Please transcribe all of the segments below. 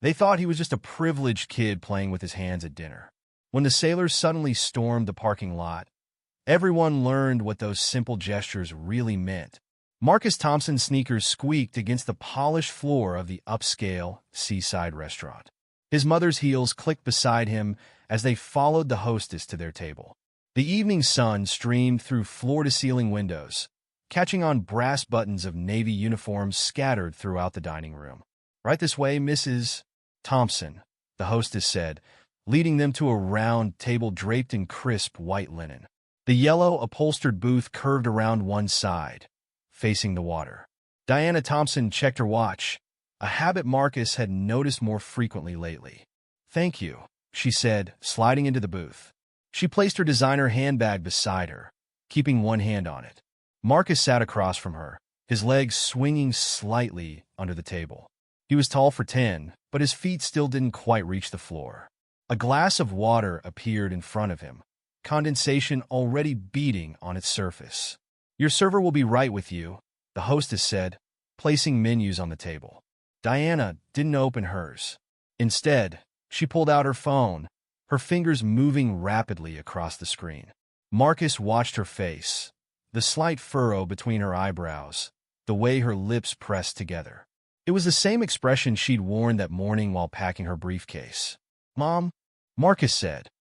They thought he was just a privileged kid playing with his hands at dinner. When the sailors suddenly stormed the parking lot, everyone learned what those simple gestures really meant. Marcus Thompson's sneakers squeaked against the polished floor of the upscale seaside restaurant. His mother's heels clicked beside him as they followed the hostess to their table. The evening sun streamed through floor-to-ceiling windows, catching on brass buttons of Navy uniforms scattered throughout the dining room. "Right this way, Mrs. Thompson," the hostess said, leading them to a round table draped in crisp white linen. The yellow upholstered booth curved around one side, facing the water. Diana Thompson checked her watch, a habit Marcus had noticed more frequently lately. "Thank you," she said, sliding into the booth. She placed her designer handbag beside her, keeping one hand on it. Marcus sat across from her, his legs swinging slightly under the table. He was tall for 10, but his feet still didn't quite reach the floor. A glass of water appeared in front of him, condensation already beating on its surface. "Your server will be right with you," the hostess said, placing menus on the table. Diana didn't open hers. Instead, she pulled out her phone, her fingers moving rapidly across the screen. Marcus watched her face, the slight furrow between her eyebrows, the way her lips pressed together. It was the same expression she'd worn that morning while packing her briefcase. "Mom?" Marcus said.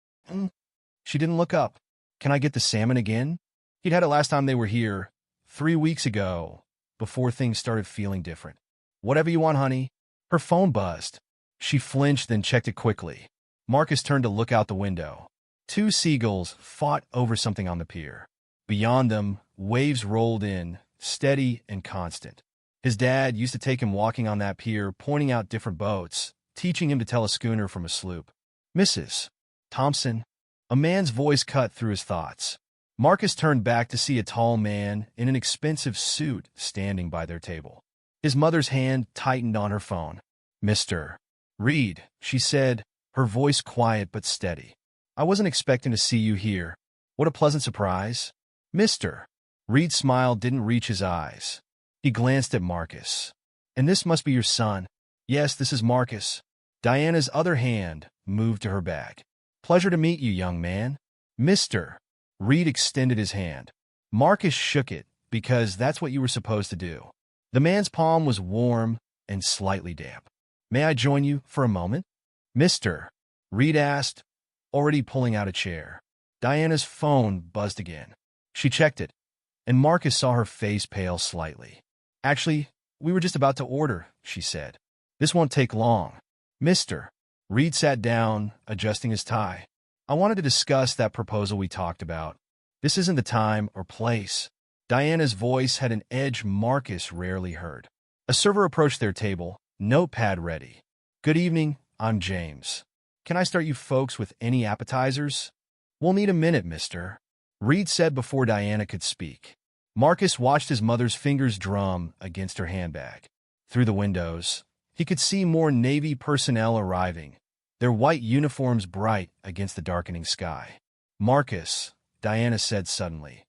She didn't look up. "Can I get the salmon again?" He'd had it last time they were here, 3 weeks ago, before things started feeling different. "Whatever you want, honey." Her phone buzzed. She flinched, then checked it quickly. Marcus turned to look out the window. 2 seagulls fought over something on the pier. Beyond them, waves rolled in, steady and constant. His dad used to take him walking on that pier, pointing out different boats, teaching him to tell a schooner from a sloop. "Mrs. Thompson?" A man's voice cut through his thoughts. Marcus turned back to see a tall man in an expensive suit standing by their table. His mother's hand tightened on her phone. "Mr. Reed," she said, her voice quiet but steady. "I wasn't expecting to see you here. What a pleasant surprise." "Mr. Reed's smile didn't reach his eyes. He glanced at Marcus. "And this must be your son." "Yes, this is Marcus." Diana's other hand moved to her bag. "Pleasure to meet you, young man." "Mr. Reed extended his hand. Marcus shook it, because that's what you were supposed to do. The man's palm was warm and slightly damp. "May I join you for a moment?" "Mr. Reed asked, already pulling out a chair. Diana's phone buzzed again. She checked it, and Marcus saw her face pale slightly. "Actually, we were just about to order," she said. "This won't take long." "Mr. Reed sat down, adjusting his tie. "I wanted to discuss that proposal we talked about. This isn't the time or place." Diana's voice had an edge Marcus rarely heard. A server approached their table, notepad ready. "Good evening, I'm James. Can I start you folks with any appetizers?" "We'll need a minute, mister," Reed said before Diana could speak. Marcus watched his mother's fingers drum against her handbag. Through the windows, he could see more Navy personnel arriving, their white uniforms bright against the darkening sky. "Marcus," Diana said suddenly,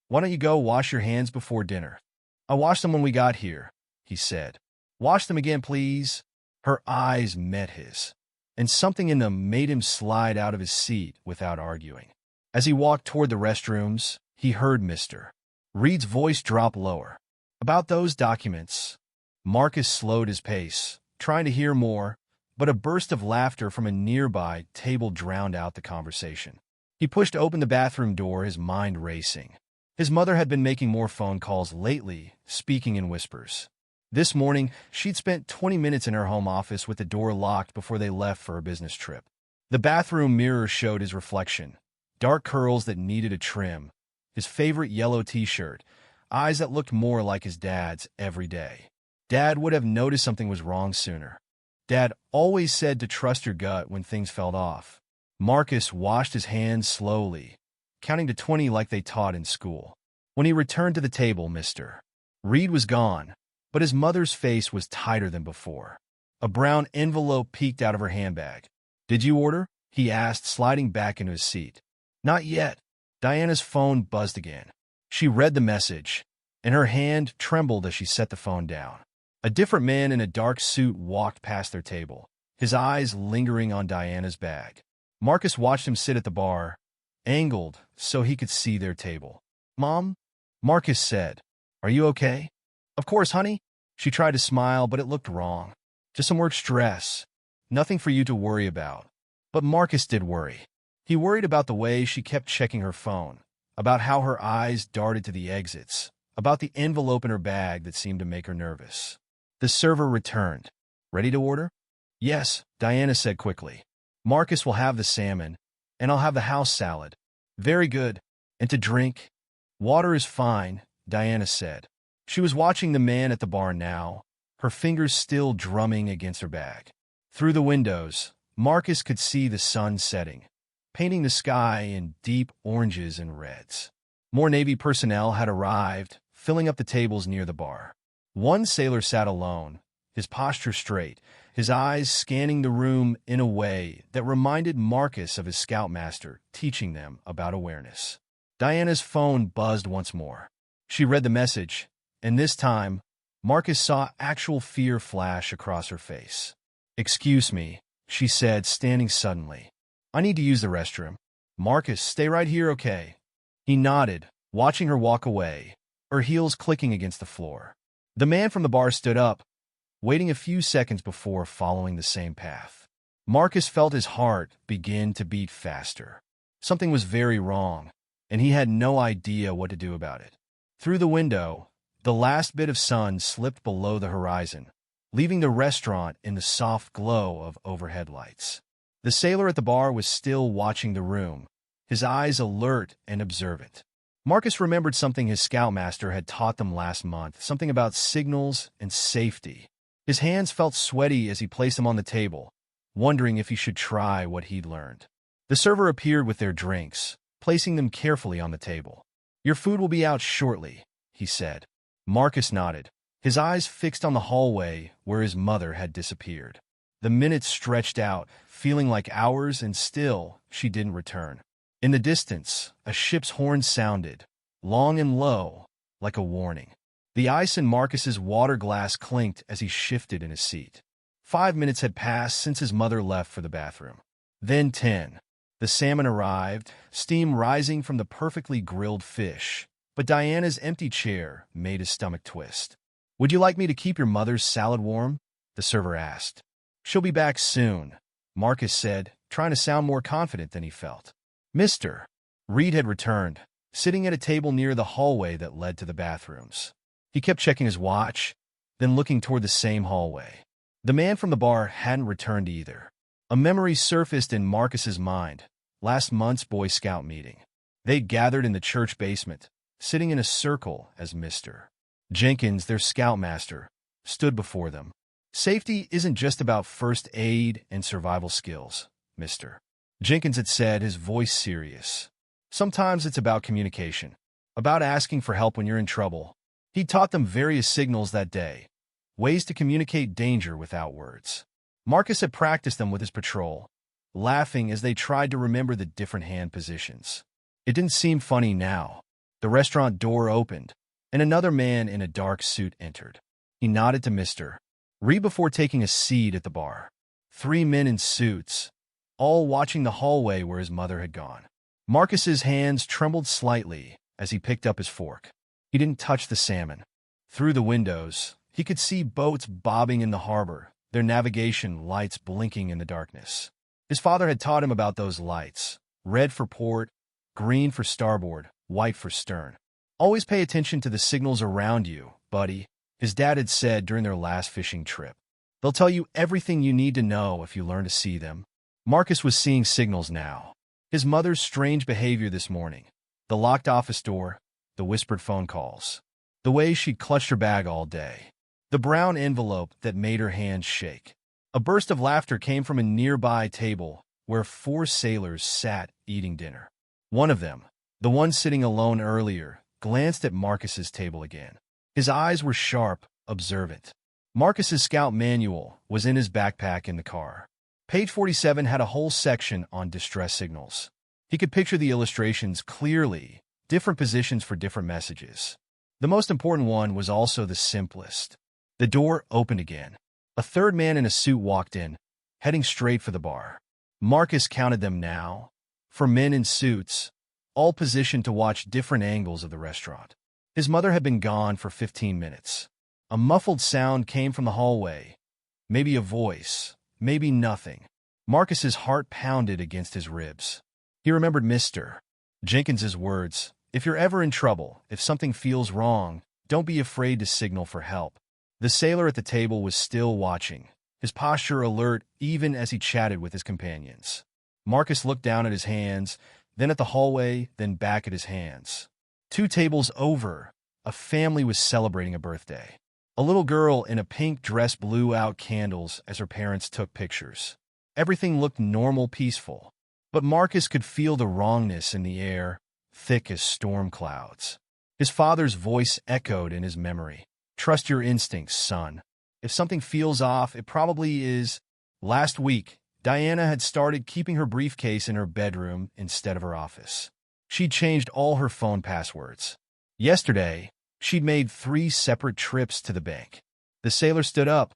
"why don't you go wash your hands before dinner?" "I washed them when we got here," he said. "Wash them again, please." Her eyes met his, and something in them made him slide out of his seat without arguing. As he walked toward the restrooms, he heard Mr. Reed's voice drop lower. "About those documents." Marcus slowed his pace, trying to hear more, but a burst of laughter from a nearby table drowned out the conversation. He pushed open the bathroom door, his mind racing. His mother had been making more phone calls lately, speaking in whispers. This morning, she'd spent 20 minutes in her home office with the door locked before they left for a business trip. The bathroom mirror showed his reflection, dark curls that needed a trim, his favorite yellow t-shirt, eyes that looked more like his dad's every day. Dad would have noticed something was wrong sooner. Dad always said to trust your gut when things felt off. Marcus washed his hands slowly, counting to 20 like they taught in school. When he returned to the table, Mr. Reed was gone, but his mother's face was tighter than before. A brown envelope peeked out of her handbag. "Did you order?" he asked, sliding back into his seat. "Not yet." Diana's phone buzzed again. She read the message, and her hand trembled as she set the phone down. A different man in a dark suit walked past their table, his eyes lingering on Diana's bag. Marcus watched him sit at the bar, angled so he could see their table. "Mom?" Marcus said. "Are you okay?" "Of course, honey." She tried to smile, but it looked wrong. "Just some work stress. Nothing for you to worry about." But Marcus did worry. He worried about the way she kept checking her phone, about how her eyes darted to the exits, about the envelope in her bag that seemed to make her nervous. The server returned. "Ready to order?" "Yes," Diana said quickly. "Marcus will have the salmon, and I'll have the house salad." "Very good. And to drink?" "Water is fine," Diana said. She was watching the man at the bar now, her fingers still drumming against her bag. Through the windows, Marcus could see the sun setting, painting the sky in deep oranges and reds. More Navy personnel had arrived, filling up the tables near the bar. One sailor sat alone, his posture straight, his eyes scanning the room in a way that reminded Marcus of his scoutmaster teaching them about awareness. Diana's phone buzzed once more. She read the message, and this time, Marcus saw actual fear flash across her face. "Excuse me," she said, standing suddenly. "I need to use the restroom." "Marcus, stay right here, okay?" He nodded, watching her walk away, her heels clicking against the floor. The man from the bar stood up, waiting a few seconds before following the same path. Marcus felt his heart begin to beat faster. Something was very wrong, and he had no idea what to do about it. Through the window, the last bit of sun slipped below the horizon, leaving the restaurant in the soft glow of overhead lights. The sailor at the bar was still watching the room, his eyes alert and observant. Marcus remembered something his scoutmaster had taught them last month, something about signals and safety. His hands felt sweaty as he placed them on the table, wondering if he should try what he'd learned. The server appeared with their drinks, placing them carefully on the table. "Your food will be out shortly," he said. Marcus nodded, his eyes fixed on the hallway where his mother had disappeared. The minutes stretched out, feeling like hours, and still she didn't return. In the distance, a ship's horn sounded, long and low, like a warning. The ice in Marcus's water glass clinked as he shifted in his seat. 5 minutes had passed since his mother left for the bathroom. Then 10. The salmon arrived, steam rising from the perfectly grilled fish, but Diana's empty chair made his stomach twist. "Would you like me to keep your mother's salad warm?" the server asked. "She'll be back soon," Marcus said, trying to sound more confident than he felt. "Mr. Reed had returned, sitting at a table near the hallway that led to the bathrooms. He kept checking his watch, then looking toward the same hallway. The man from the bar hadn't returned either. A memory surfaced in Marcus's mind, last month's Boy Scout meeting. They'd gathered in the church basement, sitting in a circle as Mr. Jenkins, their scoutmaster, stood before them. "Safety isn't just about first aid and survival skills," Mr. Jenkins had said, his voice serious. "Sometimes it's about communication, about asking for help when you're in trouble." He taught them various signals that day, ways to communicate danger without words. Marcus had practiced them with his patrol, laughing as they tried to remember the different hand positions. It didn't seem funny now. The restaurant door opened, and another man in a dark suit entered. He nodded to Mr. Reed before taking a seat at the bar. 3 men in suits, all watching the hallway where his mother had gone. Marcus's hands trembled slightly as he picked up his fork. He didn't touch the salmon. Through the windows, he could see boats bobbing in the harbor, their navigation lights blinking in the darkness. His father had taught him about those lights: red for port, green for starboard, white for stern. "Always pay attention to the signals around you, buddy," his dad had said during their last fishing trip. "They'll tell you everything you need to know if you learn to see them." Marcus was seeing signals now. His mother's strange behavior this morning, the locked office door, the whispered phone calls, the way she'd clutched her bag all day, the brown envelope that made her hands shake. A burst of laughter came from a nearby table where 4 sailors sat eating dinner. One of them, the one sitting alone earlier, glanced at Marcus's table again. His eyes were sharp, observant. Marcus's scout manual was in his backpack in the car. Page 47 had a whole section on distress signals. He could picture the illustrations clearly, different positions for different messages. The most important one was also the simplest. The door opened again. A third man in a suit walked in, heading straight for the bar. Marcus counted them now, for men in suits, all positioned to watch different angles of the restaurant. His mother had been gone for 15 minutes. A muffled sound came from the hallway. Maybe a voice, maybe nothing. Marcus's heart pounded against his ribs. He remembered Mr. Jenkins's words, "If you're ever in trouble, if something feels wrong, don't be afraid to signal for help." The sailor at the table was still watching, his posture alert even as he chatted with his companions. Marcus looked down at his hands, then at the hallway, then back at his hands. 2 tables over, a family was celebrating a birthday. A little girl in a pink dress blew out candles as her parents took pictures. Everything looked normal, peaceful. But Marcus could feel the wrongness in the air, thick as storm clouds. His father's voice echoed in his memory. "Trust your instincts, son. If something feels off, it probably is." Last week, Diana had started keeping her briefcase in her bedroom instead of her office. She'd changed all her phone passwords. Yesterday, she'd made 3 separate trips to the bank. The sailor stood up,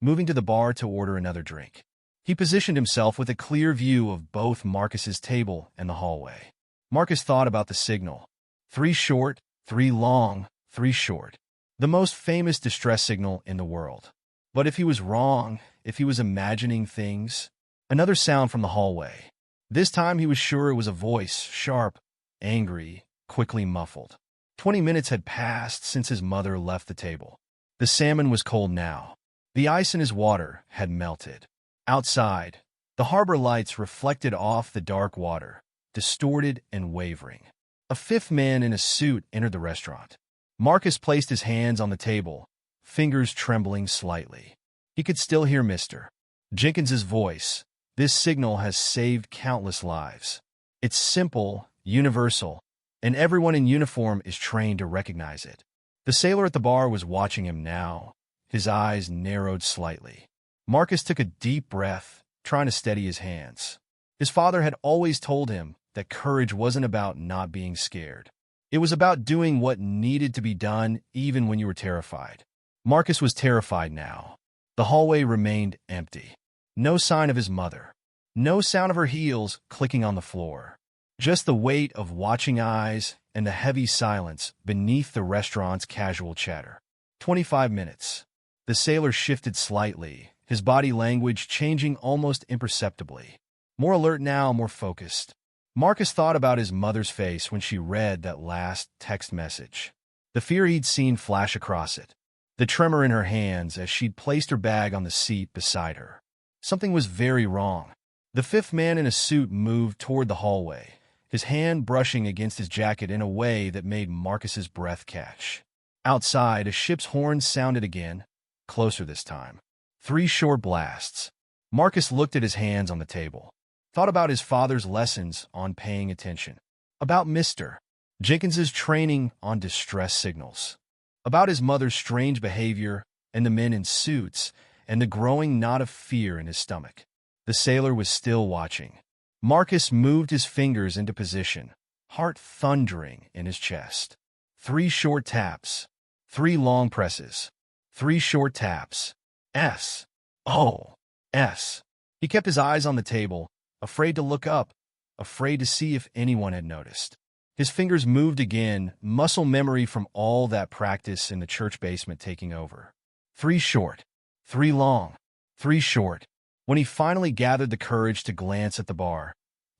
moving to the bar to order another drink. He positioned himself with a clear view of both Marcus's table and the hallway. Marcus thought about the signal. 3 short, 3 long, 3 short. The most famous distress signal in the world. But if he was wrong, if he was imagining things... Another sound from the hallway. This time he was sure it was a voice, sharp, angry, quickly muffled. 20 minutes had passed since his mother left the table. The salmon was cold now. The ice in his water had melted. Outside, the harbor lights reflected off the dark water, distorted and wavering. A 5th man in a suit entered the restaurant. Marcus placed his hands on the table, fingers trembling slightly. He could still hear Mr. Jenkins's voice. "This signal has saved countless lives. It's simple, universal, and everyone in uniform is trained to recognize it." The sailor at the bar was watching him now, his eyes narrowed slightly. Marcus took a deep breath, trying to steady his hands. His father had always told him that courage wasn't about not being scared. It was about doing what needed to be done even when you were terrified. Marcus was terrified now. The hallway remained empty. No sign of his mother. No sound of her heels clicking on the floor. Just the weight of watching eyes and the heavy silence beneath the restaurant's casual chatter. 25 minutes. The sailor shifted slightly, his body language changing almost imperceptibly. More alert now, more focused. Marcus thought about his mother's face when she read that last text message. The fear he'd seen flash across it. The tremor in her hands as she'd placed her bag on the seat beside her. Something was very wrong. The 5th man in a suit moved toward the hallway, his hand brushing against his jacket in a way that made Marcus's breath catch. Outside, a ship's horn sounded again, closer this time. 3 short blasts. Marcus looked at his hands on the table, thought about his father's lessons on paying attention, about Mr. Jenkins's training on distress signals, about his mother's strange behavior and the men in suits, and the growing knot of fear in his stomach. The sailor was still watching. Marcus moved his fingers into position, heart thundering in his chest. 3 short taps. 3 long presses. 3 short taps. S. O. S. He kept his eyes on the table, afraid to look up, afraid to see if anyone had noticed. His fingers moved again, muscle memory from all that practice in the church basement taking over. 3 short. 3 long. 3 short. When he finally gathered the courage to glance at the bar,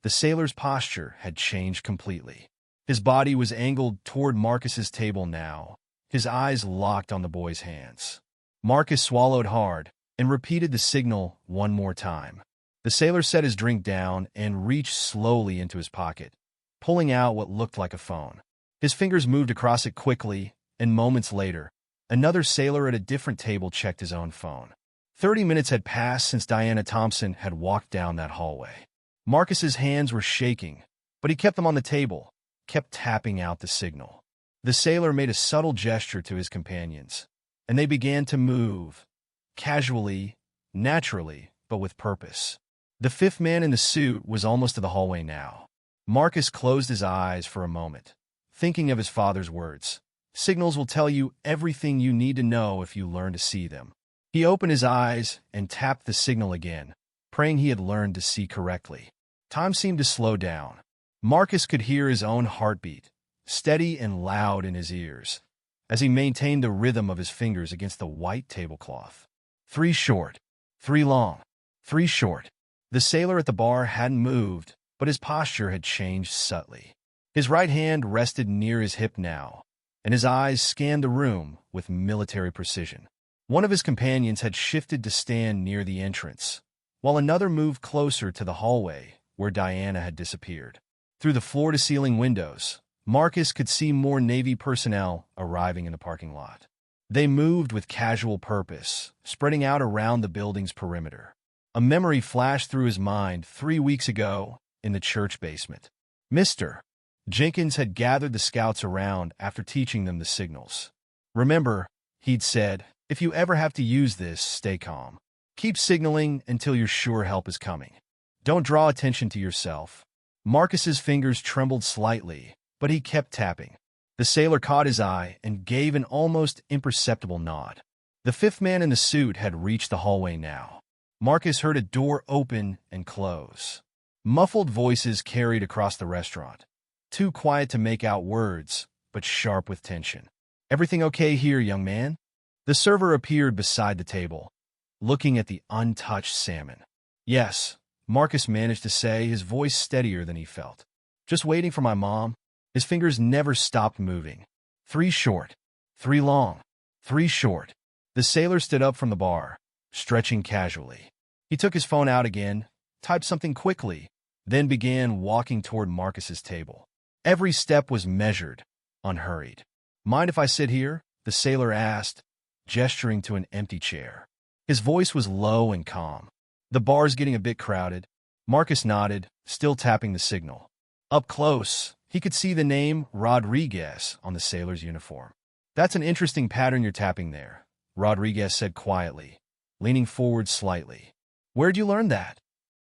the sailor's posture had changed completely. His body was angled toward Marcus's table now, his eyes locked on the boy's hands. Marcus swallowed hard and repeated the signal one more time. The sailor set his drink down and reached slowly into his pocket, pulling out what looked like a phone. His fingers moved across it quickly, and moments later, another sailor at a different table checked his own phone. 30 minutes had passed since Diana Thompson had walked down that hallway. Marcus's hands were shaking, but he kept them on the table, kept tapping out the signal. The sailor made a subtle gesture to his companions, and they began to move, casually, naturally, but with purpose. The 5th man in the suit was almost to the hallway now. Marcus closed his eyes for a moment, thinking of his father's words. Signals will tell you everything you need to know if you learn to see them. He opened his eyes and tapped the signal again, praying he had learned to see correctly. Time seemed to slow down. Marcus could hear his own heartbeat, steady and loud in his ears, as he maintained the rhythm of his fingers against the white tablecloth. 3 short, 3 long, 3 short. The sailor at the bar hadn't moved, but his posture had changed subtly. His right hand rested near his hip now, and his eyes scanned the room with military precision. One of his companions had shifted to stand near the entrance, while another moved closer to the hallway where Diana had disappeared. Through the floor-to-ceiling windows, Marcus could see more Navy personnel arriving in the parking lot. They moved with casual purpose, spreading out around the building's perimeter. A memory flashed through his mind 3 weeks ago in the church basement. Mr. Jenkins had gathered the scouts around after teaching them the signals. "Remember," he'd said, "if you ever have to use this, stay calm. Keep signaling until you're sure help is coming. Don't draw attention to yourself." Marcus's fingers trembled slightly, but he kept tapping. The sailor caught his eye and gave an almost imperceptible nod. The fifth man in the suit had reached the hallway now. Marcus heard a door open and close. Muffled voices carried across the restaurant. Too quiet to make out words, but sharp with tension. "Everything okay here, young man?" The server appeared beside the table, looking at the untouched salmon. "Yes," Marcus managed to say, his voice steadier than he felt. "Just waiting for my mom." His fingers never stopped moving. 3 short, 3 long, 3 short. The sailor stood up from the bar, stretching casually. He took his phone out again, typed something quickly, then began walking toward Marcus's table. Every step was measured, unhurried. "Mind if I sit here?" the sailor asked, gesturing to an empty chair. His voice was low and calm. "The bar's getting a bit crowded." Marcus nodded, still tapping the signal. Up close, he could see the name Rodriguez on the sailor's uniform. "That's an interesting pattern you're tapping there," Rodriguez said quietly, leaning forward slightly. "Where'd you learn that?"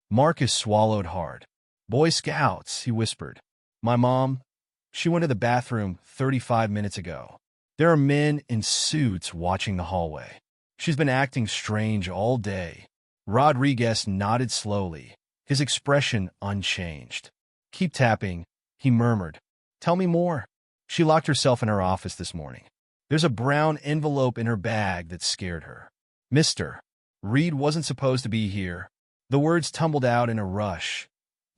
Marcus swallowed hard. "Boy Scouts," he whispered. "My mom, she went to the bathroom 35 minutes ago. There are men in suits watching the hallway. She's been acting strange all day." Rodriguez nodded slowly, his expression unchanged. "Keep tapping," he murmured. "Tell me more." "She locked herself in her office this morning. There's a brown envelope in her bag that scared her. Mr. Reed wasn't supposed to be here." The words tumbled out in a rush,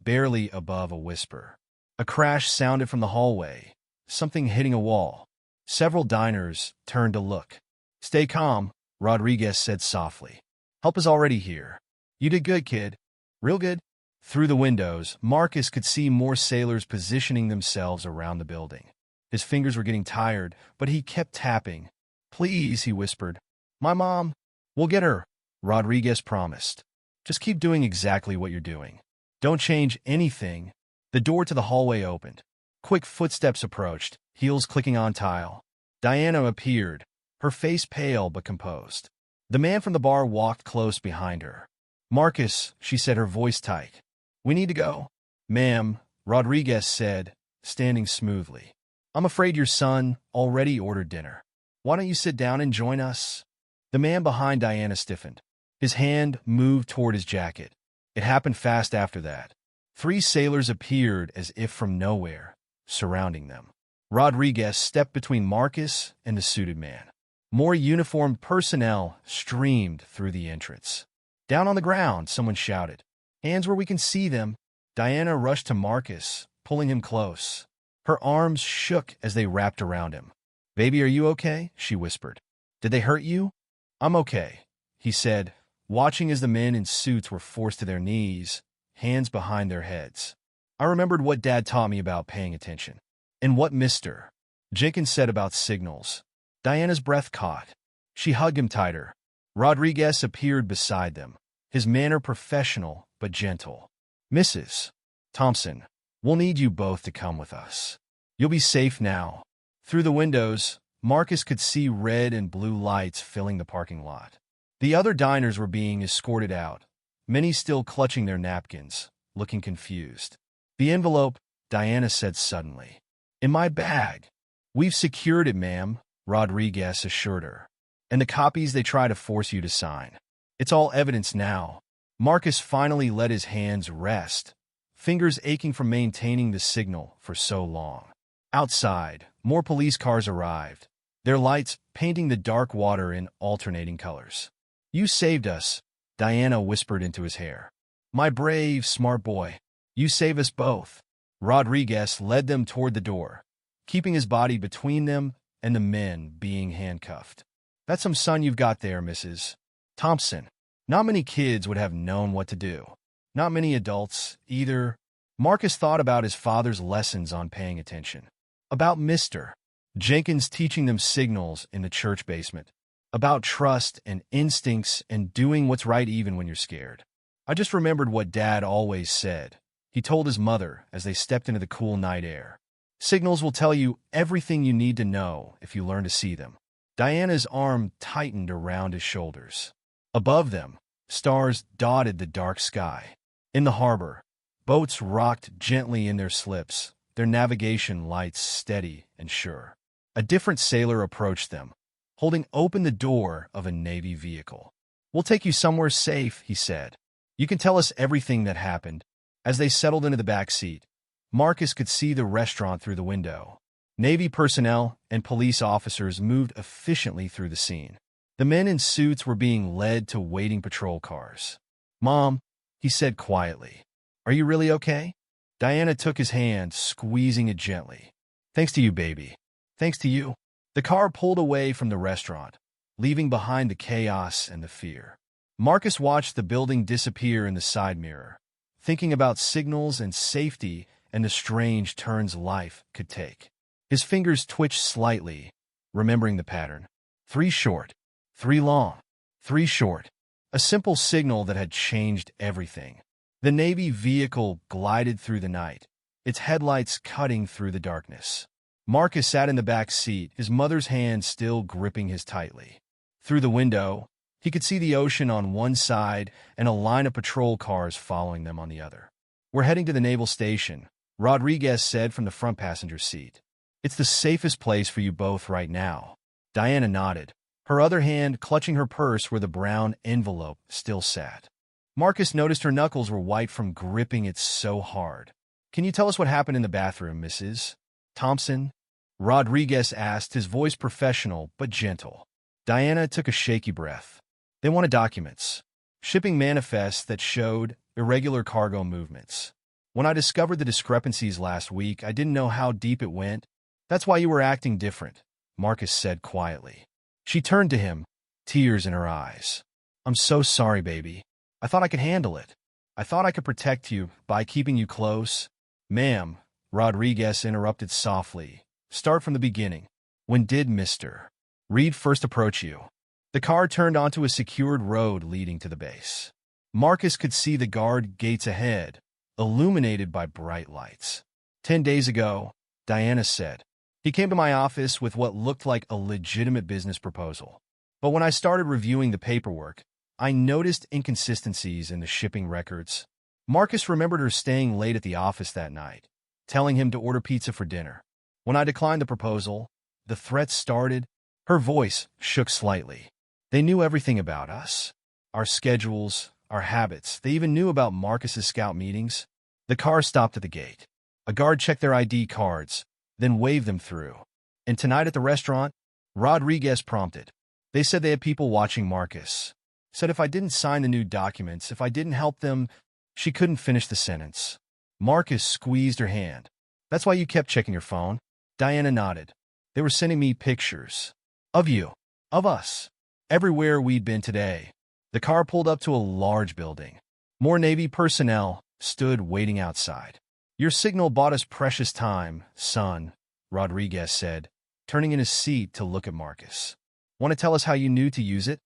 barely above a whisper. A crash sounded from the hallway, something hitting a wall. Several diners turned to look. "Stay calm," Rodriguez said softly. "Help is already here." "You did good, kid. Real good." Through the windows, Marcus could see more sailors positioning themselves around the building. His fingers were getting tired, but he kept tapping. "Please," he whispered. "My mom. We'll get her," Rodriguez promised. "Just keep doing exactly what you're doing. Don't change anything." The door to the hallway opened. Quick footsteps approached, heels clicking on tile. Diana appeared, her face pale but composed. The man from the bar walked close behind her. "Marcus," she said, her voice tight. "We need to go." "Ma'am," Rodriguez said, standing smoothly. "I'm afraid your son already ordered dinner. Why don't you sit down and join us?" The man behind Diana stiffened. His hand moved toward his jacket. It happened fast after that. 3 sailors appeared as if from nowhere, surrounding them. Rodriguez stepped between Marcus and the suited man. More uniformed personnel streamed through the entrance. "Down on the ground," someone shouted. "Hands where we can see them." Diana rushed to Marcus, pulling him close. Her arms shook as they wrapped around him. "Baby, are you okay?" she whispered. "Did they hurt you?" "I'm okay," he said, watching as the men in suits were forced to their knees, hands behind their heads. "I remembered what Dad taught me about paying attention. And what Mr. Jenkins said about signals." Diana's breath caught. She hugged him tighter. Rodriguez appeared beside them, his manner professional but gentle. "Mrs. Thompson, we'll need you both to come with us. You'll be safe now." Through the windows, Marcus could see red and blue lights filling the parking lot. The other diners were being escorted out, many still clutching their napkins, looking confused. "The envelope," Diana said suddenly. "In my bag." "We've secured it, ma'am," Rodriguez assured her. "And the copies they try to force you to sign. It's all evidence now." Marcus finally let his hands rest, fingers aching from maintaining the signal for so long. Outside, more police cars arrived, their lights painting the dark water in alternating colors. "You saved us," Diana whispered into his hair. "My brave, smart boy. You save us both." Rodriguez led them toward the door, keeping his body between them and the men being handcuffed. "That's some son you've got there, Mrs. Thompson." Not many kids would have known what to do. Not many adults, either. Marcus thought about his father's lessons on paying attention. About Mr. Jenkins teaching them signals in the church basement. About trust and instincts and doing what's right even when you're scared. I just remembered what Dad always said. He told his mother as they stepped into the cool night air. "Signals will tell you everything you need to know if you learn to see them." Diana's arm tightened around his shoulders. Above them, stars dotted the dark sky. In the harbor, boats rocked gently in their slips, their navigation lights steady and sure. A different sailor approached them, holding open the door of a Navy vehicle. "We'll take you somewhere safe," he said. "You can tell us everything that happened." As they settled into the back seat, Marcus could see the restaurant through the window. Navy personnel and police officers moved efficiently through the scene. The men in suits were being led to waiting patrol cars. "Mom," he said quietly, "are you really okay?" Diana took his hand, squeezing it gently. "Thanks to you, baby. Thanks to you." The car pulled away from the restaurant, leaving behind the chaos and the fear. Marcus watched the building disappear in the side mirror, thinking about signals and safety and the strange turns life could take. His fingers twitched slightly, remembering the pattern. 3 short. 3 long, 3 short. A simple signal that had changed everything. The Navy vehicle glided through the night, its headlights cutting through the darkness. Marcus sat in the back seat, his mother's hand still gripping his tightly. Through the window, he could see the ocean on one side and a line of patrol cars following them on the other. "We're heading to the naval station," Rodriguez said from the front passenger seat. "It's the safest place for you both right now." Diana nodded, her other hand clutching her purse where the brown envelope still sat. Marcus noticed her knuckles were white from gripping it so hard. "Can you tell us what happened in the bathroom, Mrs. Thompson?" Rodriguez asked, his voice professional but gentle. Diana took a shaky breath. "They wanted documents. Shipping manifests that showed irregular cargo movements. When I discovered the discrepancies last week, I didn't know how deep it went. That's why you were acting different," Marcus said quietly. She turned to him, tears in her eyes. "I'm so sorry, baby. I thought I could handle it. I thought I could protect you by keeping you close." "Ma'am," Rodriguez interrupted softly. "Start from the beginning. When did Mr. Reed first approach you?" The car turned onto a secured road leading to the base. Marcus could see the guard gates ahead, illuminated by bright lights. 10 days ago, Diana said. "He came to my office with what looked like a legitimate business proposal. But when I started reviewing the paperwork, I noticed inconsistencies in the shipping records." Marcus remembered her staying late at the office that night, telling him to order pizza for dinner. "When I declined the proposal, the threats started." Her voice shook slightly. "They knew everything about us. Our schedules, our habits. They even knew about Marcus's scout meetings." The car stopped at the gate. A guard checked their ID cards, then waved them through. "And tonight at the restaurant?" Rodriguez prompted. "They said they had people watching Marcus. Said if I didn't sign the new documents, if I didn't help them..." She couldn't finish the sentence. Marcus squeezed her hand. "That's why you kept checking your phone?" Diana nodded. "They were sending me pictures. Of you. Of us. Everywhere we'd been today." The car pulled up to a large building. More Navy personnel stood waiting outside. "Your signal bought us precious time, son," Rodriguez said, turning in his seat to look at Marcus. "Want to tell us how you knew to use it?"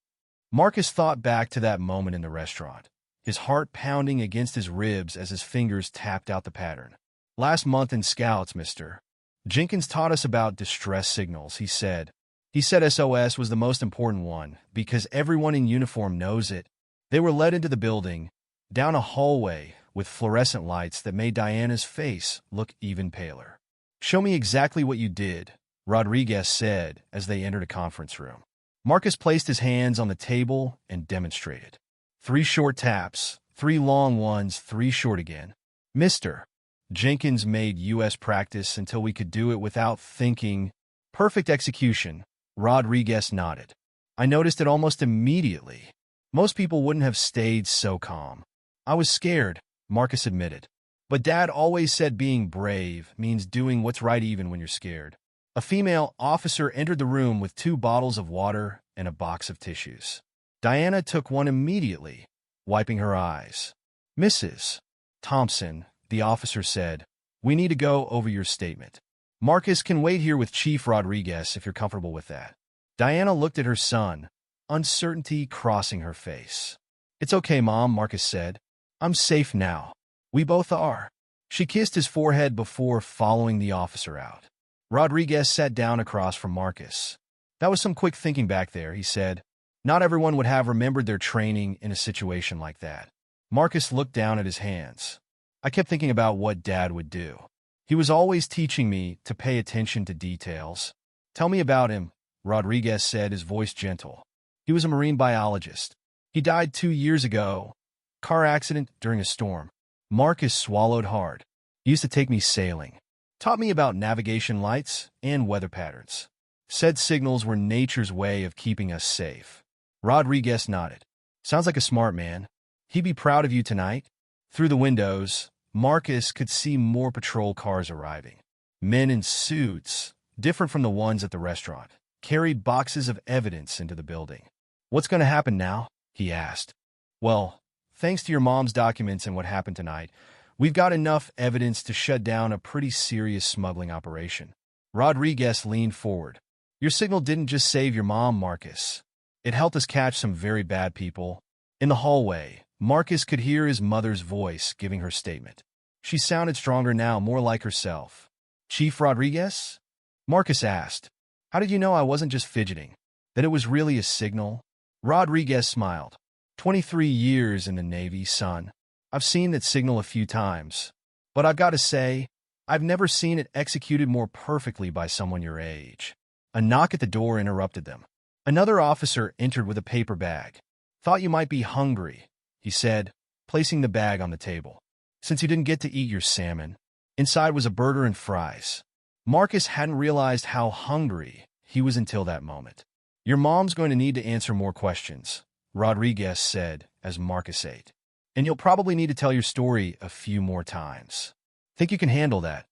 Marcus thought back to that moment in the restaurant, his heart pounding against his ribs as his fingers tapped out the pattern. "Last month in Scouts, Mr. Jenkins taught us about distress signals," he said. "He said SOS was the most important one because everyone in uniform knows it." They were led into the building, down a hallway with fluorescent lights that made Diana's face look even paler. "Show me exactly what you did," Rodriguez said as they entered a conference room. Marcus placed his hands on the table and demonstrated. 3 short taps, 3 long ones, 3 short again. Mr. Jenkins made U.S. practice until we could do it without thinking. Perfect execution. Rodriguez nodded. I noticed it almost immediately. Most people wouldn't have stayed so calm. I was scared, Marcus admitted. But Dad always said being brave means doing what's right even when you're scared. A female officer entered the room with 2 bottles of water and a box of tissues. Diana took one immediately, wiping her eyes. Mrs. Thompson, the officer said, we need to go over your statement. Marcus can wait here with Chief Rodriguez if you're comfortable with that. Diana looked at her son, uncertainty crossing her face. It's okay, Mom, Marcus said. I'm safe now. We both are. She kissed his forehead before following the officer out. Rodriguez sat down across from Marcus. That was some quick thinking back there, he said. Not everyone would have remembered their training in a situation like that. Marcus looked down at his hands. I kept thinking about what Dad would do. He was always teaching me to pay attention to details. Tell me about him, Rodriguez said, his voice gentle. He was a marine biologist. He died 2 years ago. Car accident during a storm. Marcus swallowed hard. He used to take me sailing. Taught me about navigation lights and weather patterns. Said signals were nature's way of keeping us safe. Rodriguez nodded. Sounds like a smart man. He'd be proud of you tonight. Through the windows, Marcus could see more patrol cars arriving. Men in suits, different from the ones at the restaurant, carried boxes of evidence into the building. What's going to happen now? He asked. Well, thanks to your mom's documents and what happened tonight, we've got enough evidence to shut down a pretty serious smuggling operation. Rodriguez leaned forward. Your signal didn't just save your mom, Marcus. It helped us catch some very bad people. In the hallway, Marcus could hear his mother's voice giving her statement. She sounded stronger now, more like herself. Chief Rodriguez? Marcus asked. How did you know I wasn't just fidgeting? That it was really a signal? Rodriguez smiled. 23 years in the Navy, son. I've seen that signal a few times. But I've got to say, I've never seen it executed more perfectly by someone your age. A knock at the door interrupted them. Another officer entered with a paper bag. Thought you might be hungry, he said, placing the bag on the table. Since you didn't get to eat your salmon. Inside was a burger and fries. Marcus hadn't realized how hungry he was until that moment. Your mom's going to need to answer more questions, Rodriguez said as Marcus ate. And you'll probably need to tell your story a few more times. Think you can handle that?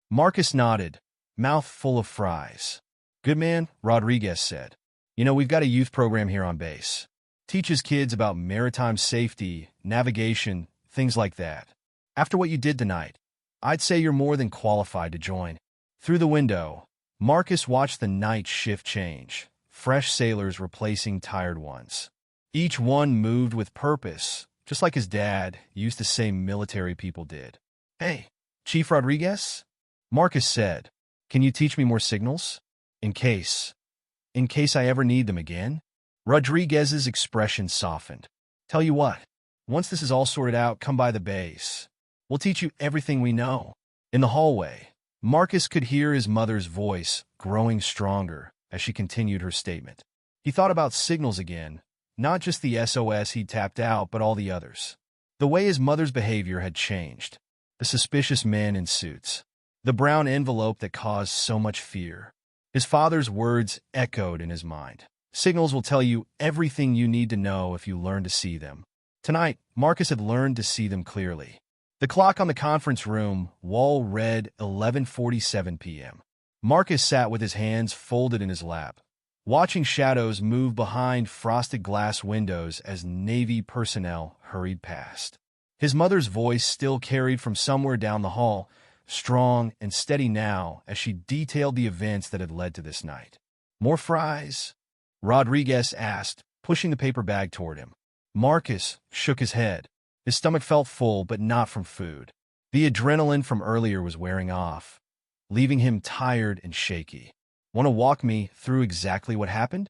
Marcus nodded, mouth full of fries. Good man, Rodriguez said. You know, we've got a youth program here on base. Teaches kids about maritime safety, navigation, things like that. After what you did tonight, I'd say you're more than qualified to join. Through the window, Marcus watched the night shift change, fresh sailors replacing tired ones. Each one moved with purpose, just like his dad used to say military people did. Hey, Chief Rodriguez? Marcus said, can you teach me more signals? In case I ever need them again? Rodriguez's expression softened. Tell you what, once this is all sorted out, come by the base. We'll teach you everything we know. In the hallway, Marcus could hear his mother's voice growing stronger as she continued her statement. He thought about signals again, not just the SOS he'd tapped out, but all the others. The way his mother's behavior had changed. The suspicious men in suits. The brown envelope that caused so much fear. His father's words echoed in his mind. Signals will tell you everything you need to know if you learn to see them. Tonight, Marcus had learned to see them clearly. The clock on the conference room wall read 11:47 p.m. Marcus sat with his hands folded in his lap, watching shadows move behind frosted glass windows as Navy personnel hurried past. His mother's voice still carried from somewhere down the hall, strong and steady now as she detailed the events that had led to this night. More fries? Rodriguez asked, pushing the paper bag toward him. Marcus shook his head. His stomach felt full, but not from food. The adrenaline from earlier was wearing off, leaving him tired and shaky. Want to walk me through exactly what happened?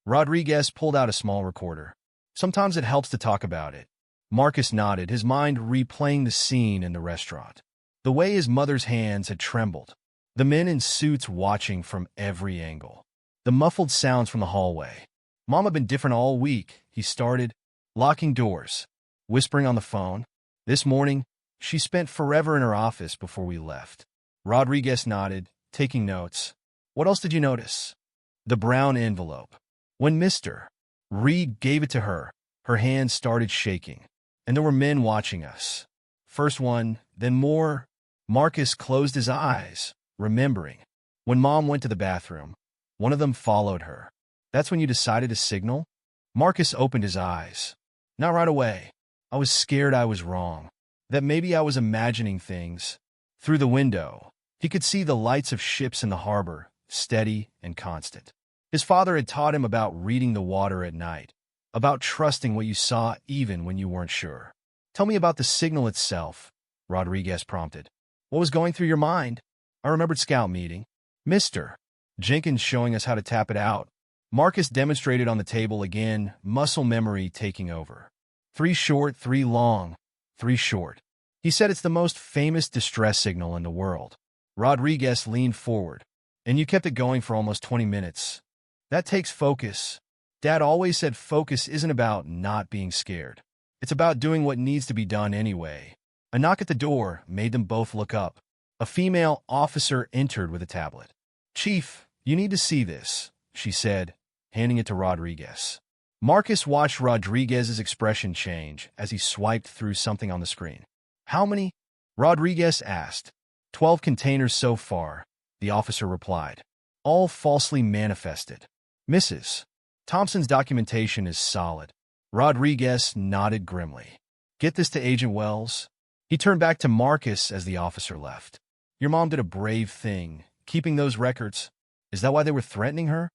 Rodriguez pulled out a small recorder. Sometimes it helps to talk about it. Marcus nodded, his mind replaying the scene in the restaurant. The way his mother's hands had trembled. The men in suits watching from every angle. The muffled sounds from the hallway. Mom had been different all week, he started, locking doors. whispering on the phone. This morning, she spent forever in her office before we left. Rodriguez nodded, taking notes. What else did you notice? The brown envelope. When Mr. Reed gave it to her, her hands started shaking. And there were men watching us. First one, then more. Marcus closed his eyes, remembering. When Mom went to the bathroom, one of them followed her. That's when you decided to signal? Marcus opened his eyes. Not right away. I was scared I was wrong. That maybe I was imagining things. Through the window, he could see the lights of ships in the harbor, steady and constant. His father had taught him about reading the water at night, about trusting what you saw even when you weren't sure. Tell me about the signal itself, Rodriguez prompted. What was going through your mind? I remembered scout meeting. Mr. Jenkins showing us how to tap it out. Marcus demonstrated on the table again, muscle memory taking over. 3 short, 3 long, 3 short. He said it's the most famous distress signal in the world. Rodriguez leaned forward. And you kept it going for almost 20 minutes. That takes focus. Dad always said focus isn't about not being scared. It's about doing what needs to be done anyway. A knock at the door made them both look up. A female officer entered with a tablet. Chief, you need to see this, she said, handing it to Rodriguez. Marcus watched Rodriguez's expression change as he swiped through something on the screen. How many? Rodriguez asked. 12 containers so far, the officer replied. All falsely manifested. Mrs. Thompson's documentation is solid. Rodriguez nodded grimly. Get this to Agent Wells. He turned back to Marcus as the officer left. Your mom did a brave thing, keeping those records. Is that why they were threatening her?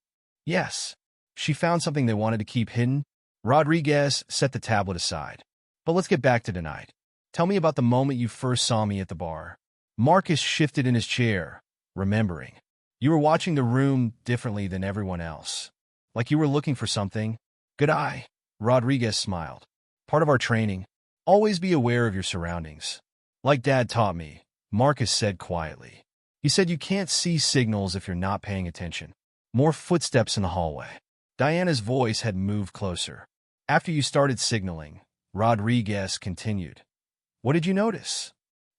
Yes. She found something they wanted to keep hidden. Rodriguez set the tablet aside. But let's get back to tonight. Tell me about the moment you first saw me at the bar. Marcus shifted in his chair, remembering. You were watching the room differently than everyone else. Like you were looking for something. Good eye. Rodriguez smiled. Part of our training. Always be aware of your surroundings. Like Dad taught me, Marcus said quietly. He said you can't see signals if you're not paying attention. More footsteps in the hallway. Diana's voice had moved closer. After you started signaling, Rodriguez continued. What did you notice?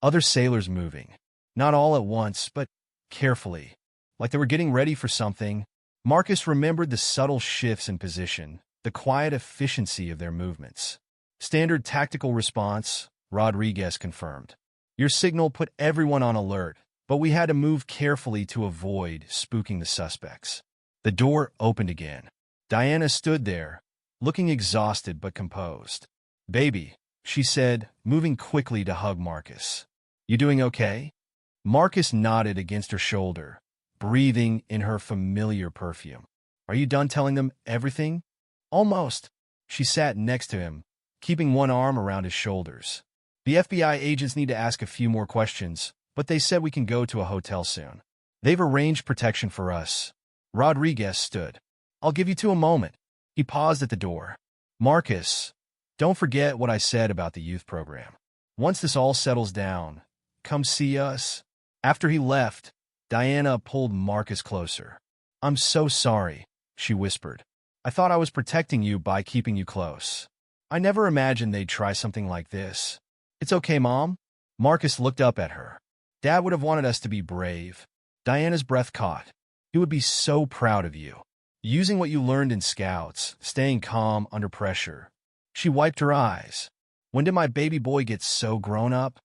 Other sailors moving. Not all at once, but carefully. Like they were getting ready for something. Marcus remembered the subtle shifts in position, the quiet efficiency of their movements. Standard tactical response, Rodriguez confirmed. Your signal put everyone on alert, but we had to move carefully to avoid spooking the suspects. The door opened again. Diana stood there, looking exhausted but composed. Baby, she said, moving quickly to hug Marcus. You doing okay? Marcus nodded against her shoulder, breathing in her familiar perfume. Are you done telling them everything? Almost. She sat next to him, keeping one arm around his shoulders. The FBI agents need to ask a few more questions, but they said we can go to a hotel soon. They've arranged protection for us. Rodriguez stood. I'll give you 2 a moment. He paused at the door. Marcus, don't forget what I said about the youth program. Once this all settles down, come see us. After he left, Diana pulled Marcus closer. I'm so sorry, she whispered. I thought I was protecting you by keeping you close. I never imagined they'd try something like this. It's okay, Mom. Marcus looked up at her. Dad would have wanted us to be brave. Diana's breath caught. He would be so proud of you. Using what you learned in Scouts, staying calm under pressure. She wiped her eyes. When did my baby boy get so grown up?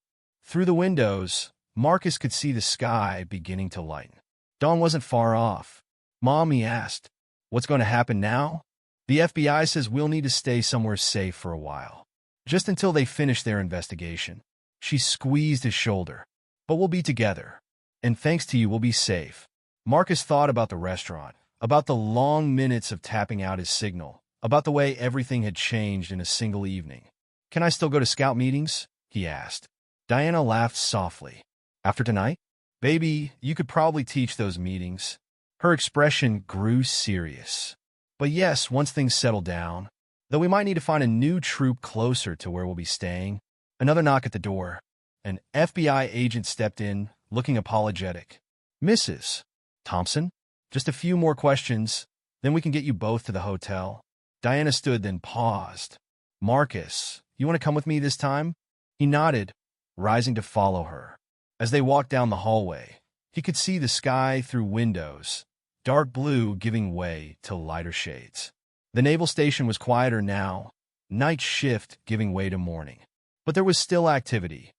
Through the windows, Marcus could see the sky beginning to lighten. Dawn wasn't far off. Mom, he asked, what's going to happen now? The FBI says we'll need to stay somewhere safe for a while. Just until they finish their investigation. She squeezed his shoulder. But we'll be together. And thanks to you, we'll be safe. Marcus thought about the restaurant, about the long minutes of tapping out his signal, about the way everything had changed in a single evening. Can I still go to scout meetings? He asked. Diana laughed softly. After tonight? Baby, you could probably teach those meetings. Her expression grew serious. But yes, once things settle down, though we might need to find a new troop closer to where we'll be staying. Another knock at the door. An FBI agent stepped in, looking apologetic. Mrs. Thompson? Just a few more questions, then we can get you both to the hotel. Diana stood, then paused. Marcus, You want to come with me this time? He nodded, rising to follow her. As they walked down the hallway, he could see the sky through windows, dark blue giving way to lighter shades. The naval station was quieter now, night shift giving way to morning. But there was still activity.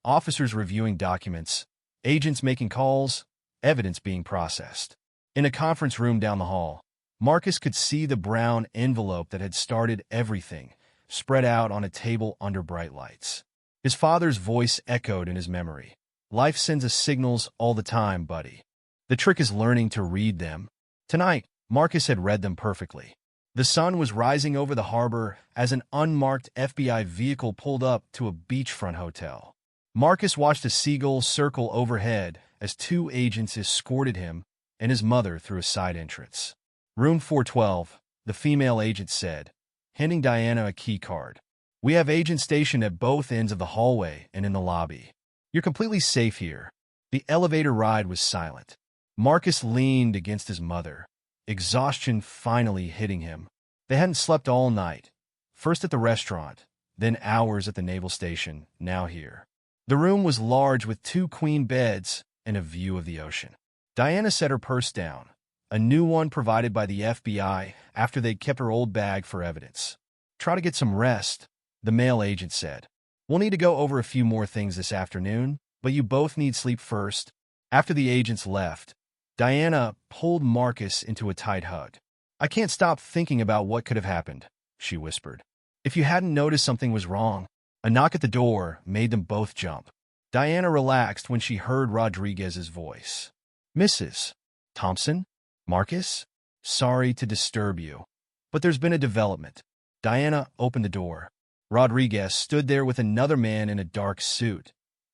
Officers reviewing documents, agents making calls, evidence being processed. In a conference room down the hall, Marcus could see the brown envelope that had started everything, spread out on a table under bright lights. His father's voice echoed in his memory. Life sends us signals all the time, buddy. The trick is learning to read them. Tonight, Marcus had read them perfectly. The sun was rising over the harbor as an unmarked FBI vehicle pulled up to a beachfront hotel. Marcus watched a seagull circle overhead as two agents escorted him and his mother through a side entrance. Room 412, the female agent said, handing Diana a key card. We have agents stationed at both ends of the hallway and in the lobby. You're completely safe here. The elevator ride was silent. Marcus leaned against his mother, exhaustion finally hitting him. They hadn't slept all night, first at the restaurant, then hours at the naval station, now here. The room was large with 2 queen beds and a view of the ocean. Diana set her purse down, a new one provided by the FBI after they'd kept her old bag for evidence. Try to get some rest, the male agent said. We'll need to go over a few more things this afternoon, but you both need sleep first. After the agents left, Diana pulled Marcus into a tight hug. I can't stop thinking about what could have happened, she whispered. If you hadn't noticed something was wrong. A knock at the door made them both jump. Diana relaxed when she heard Rodriguez's voice. Mrs. Thompson? Marcus? Sorry to disturb you, but there's been a development. Diana opened the door. Rodriguez stood there with another man in a dark suit,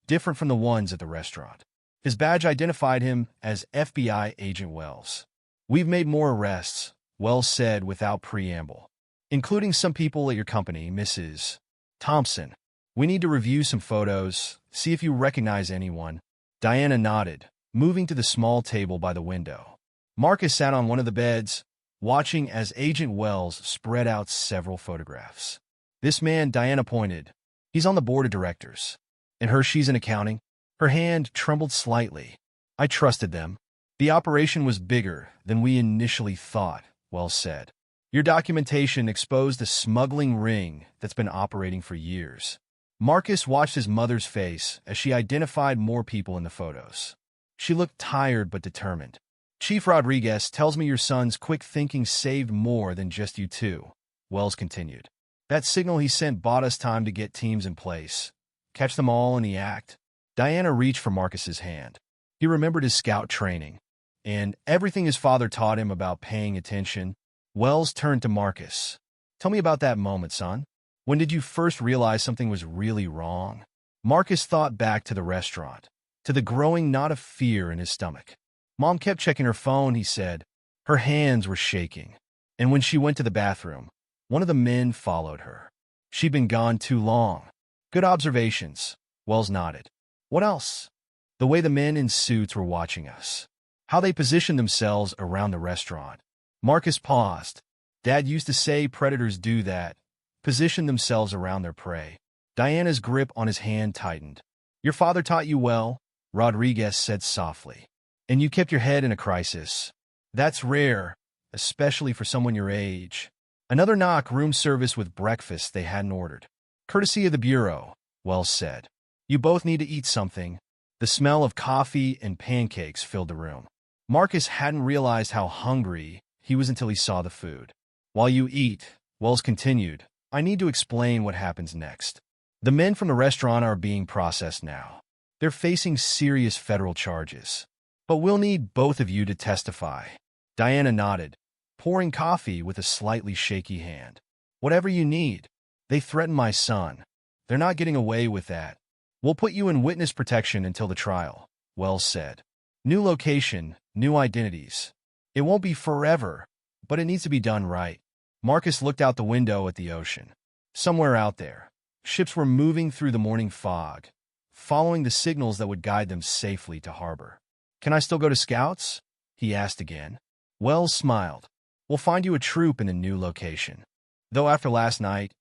different from the ones at the restaurant. His badge identified him as FBI Agent Wells. We've made more arrests, Wells said without preamble, including some people at your company, Mrs. Thompson. We need to review some photos, see if you recognize anyone. Diana nodded, moving to the small table by the window. Marcus sat on one of the beds, watching as Agent Wells spread out several photographs. This man, Diana pointed, he's on the board of directors. And she's in accounting. Her hand trembled slightly. I trusted them. The operation was bigger than we initially thought, Wells said. Your documentation exposed a smuggling ring that's been operating for years. Marcus watched his mother's face as she identified more people in the photos. She looked tired but determined. Chief Rodriguez tells me your son's quick thinking saved more than just you two, Wells continued. That signal he sent bought us time to get teams in place, catch them all in the act. Diana reached for Marcus's hand. He remembered his scout training and everything his father taught him about paying attention. Wells turned to Marcus. Tell me about that moment, son. When did you first realize something was really wrong? Marcus thought back to the restaurant, to the growing knot of fear in his stomach. Mom kept checking her phone, he said. Her hands were shaking. And when she went to the bathroom, one of the men followed her. She'd been gone too long. Good observations, Wells nodded. What else? The way the men in suits were watching us. How they positioned themselves around the restaurant. Marcus paused. Dad used to say predators do that, position themselves around their prey. Diana's grip on his hand tightened. Your father taught you well, Rodriguez said softly. And you kept your head in a crisis. That's rare, especially for someone your age. Another knock, room service with breakfast they hadn't ordered. Courtesy of the bureau, Wells said. You both need to eat something. The smell of coffee and pancakes filled the room. Marcus hadn't realized how hungry he was until he saw the food. While you eat, Wells continued, I need to explain what happens next. The men from the restaurant are being processed now. They're facing serious federal charges. But we'll need both of you to testify. Diana nodded, pouring coffee with a slightly shaky hand. Whatever you need. They threatened my son. They're not getting away with that. We'll put you in witness protection until the trial, Wells said. New location, new identities. It won't be forever, but it needs to be done right. Marcus looked out the window at the ocean. Somewhere out there, ships were moving through the morning fog, following the signals that would guide them safely to harbor. Can I still go to Scouts? He asked again. Wells smiled. We'll find you a troop in the new location. Though after last night,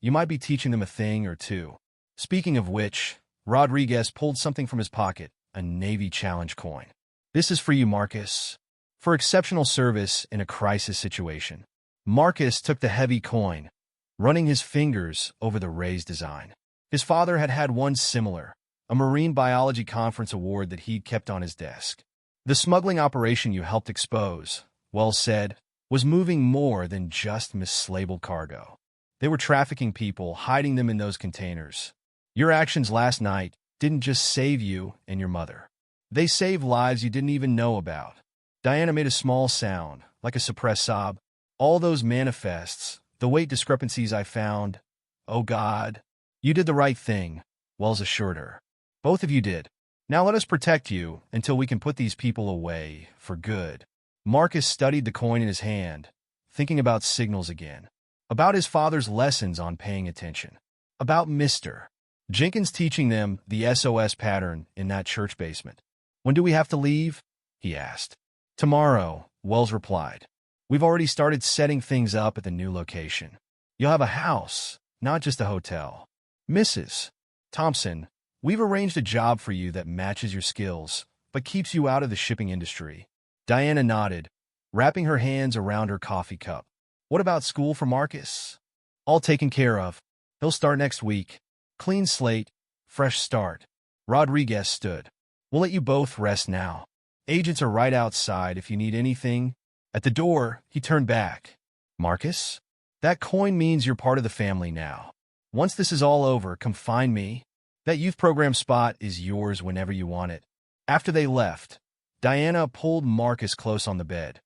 You might be teaching them a thing or two. Speaking of which, Rodriguez pulled something from his pocket, a Navy Challenge coin. This is for you, Marcus. For exceptional service in a crisis situation. Marcus took the heavy coin, running his fingers over the raised design. His father had had one similar, a marine biology conference award that he'd kept on his desk. The smuggling operation you helped expose, Wells said, was moving more than just mislabeled cargo. They were trafficking people, hiding them in those containers. Your actions last night didn't just save you and your mother. They saved lives you didn't even know about. Diana made a small sound, like a suppressed sob. All those manifests, the weight discrepancies I found. Oh God. You did the right thing, Wells assured her. Both of you did. Now let us protect you until we can put these people away for good. Marcus studied the coin in his hand, thinking about signals again. About his father's lessons on paying attention. About Mr. Jenkins teaching them the SOS pattern in that church basement. When do we have to leave? He asked. Tomorrow, Wells replied. We've already started setting things up at the new location. You'll have a house, not just a hotel. Mrs. Thompson, we've arranged a job for you that matches your skills, but keeps you out of the shipping industry. Diana nodded, wrapping her hands around her coffee cup. What about school for Marcus? All taken care of. He'll start next week. Clean slate, fresh start. Rodriguez stood. We'll let you both rest now. Agents are right outside if you need anything. At the door, he turned back. Marcus? That coin means you're part of the family now. Once this is all over, come find me. That youth program spot is yours whenever you want it. After they left, Diana pulled Marcus close on the bed.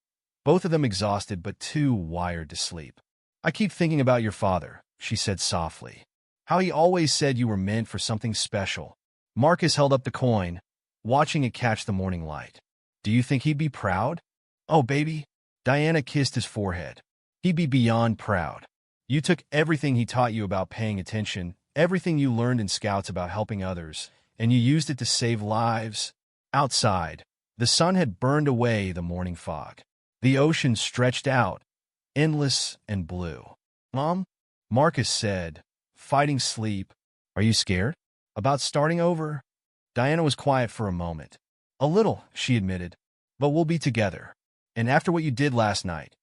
Both of them exhausted but too wired to sleep. I keep thinking about your father, she said softly. How he always said you were meant for something special. Marcus held up the coin, watching it catch the morning light. Do you think he'd be proud? Oh, baby. Diana kissed his forehead. He'd be beyond proud. You took everything he taught you about paying attention, everything you learned in Scouts about helping others, and you used it to save lives. Outside, the sun had burned away the morning fog. The ocean stretched out, endless and blue. Mom? Marcus said, fighting sleep. Are you scared? About starting over? Diana was quiet for a moment. A little, she admitted. But we'll be together. And after what you did last night.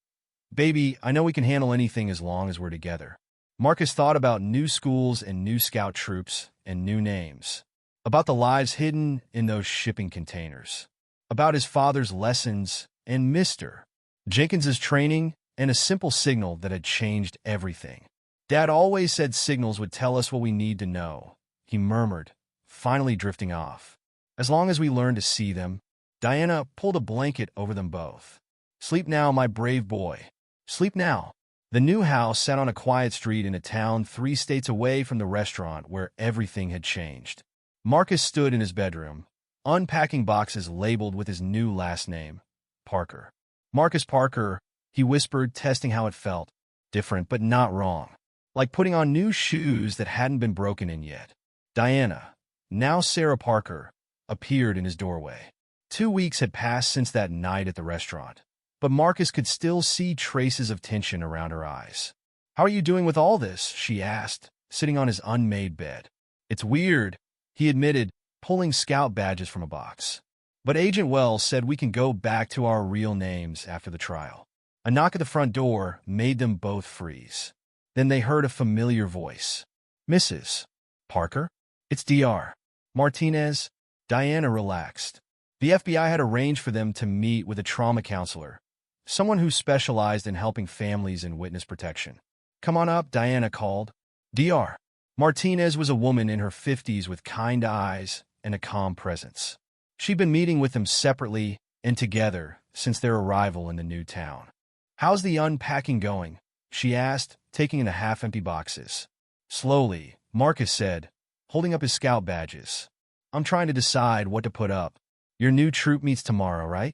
Baby, I know we can handle anything as long as we're together. Marcus thought about new schools and new scout troops and new names. About the lives hidden in those shipping containers. About his father's lessons and Mr. Jenkins's training and a simple signal that had changed everything. Dad always said signals would tell us what we need to know, he murmured, finally drifting off. As long as we learn to see them. Diana pulled a blanket over them both. Sleep now, my brave boy. Sleep now. The new house sat on a quiet street in a town 3 states away from the restaurant where everything had changed. Marcus stood in his bedroom, unpacking boxes labeled with his new last name, Parker. Marcus Parker, he whispered, testing how it felt. Different, but not wrong. Like putting on new shoes that hadn't been broken in yet. Diana, now Sarah Parker, appeared in his doorway. 2 weeks had passed since that night at the restaurant, but Marcus could still see traces of tension around her eyes. How are you doing with all this? She asked, sitting on his unmade bed. It's weird, he admitted, pulling scout badges from a box. But Agent Wells said we can go back to our real names after the trial. A knock at the front door made them both freeze. Then they heard a familiar voice. Mrs. Parker? It's Dr. Martinez. Diana relaxed. The FBI had arranged for them to meet with a trauma counselor, someone who specialized in helping families in witness protection. Come on up, Diana called. Dr. Martinez was a woman in her 50s with kind eyes and a calm presence. She'd been meeting with them separately and together since their arrival in the new town. How's the unpacking going? She asked, taking in the half-empty boxes. Slowly, Marcus said, holding up his scout badges. I'm trying to decide what to put up. Your new troop meets tomorrow, right?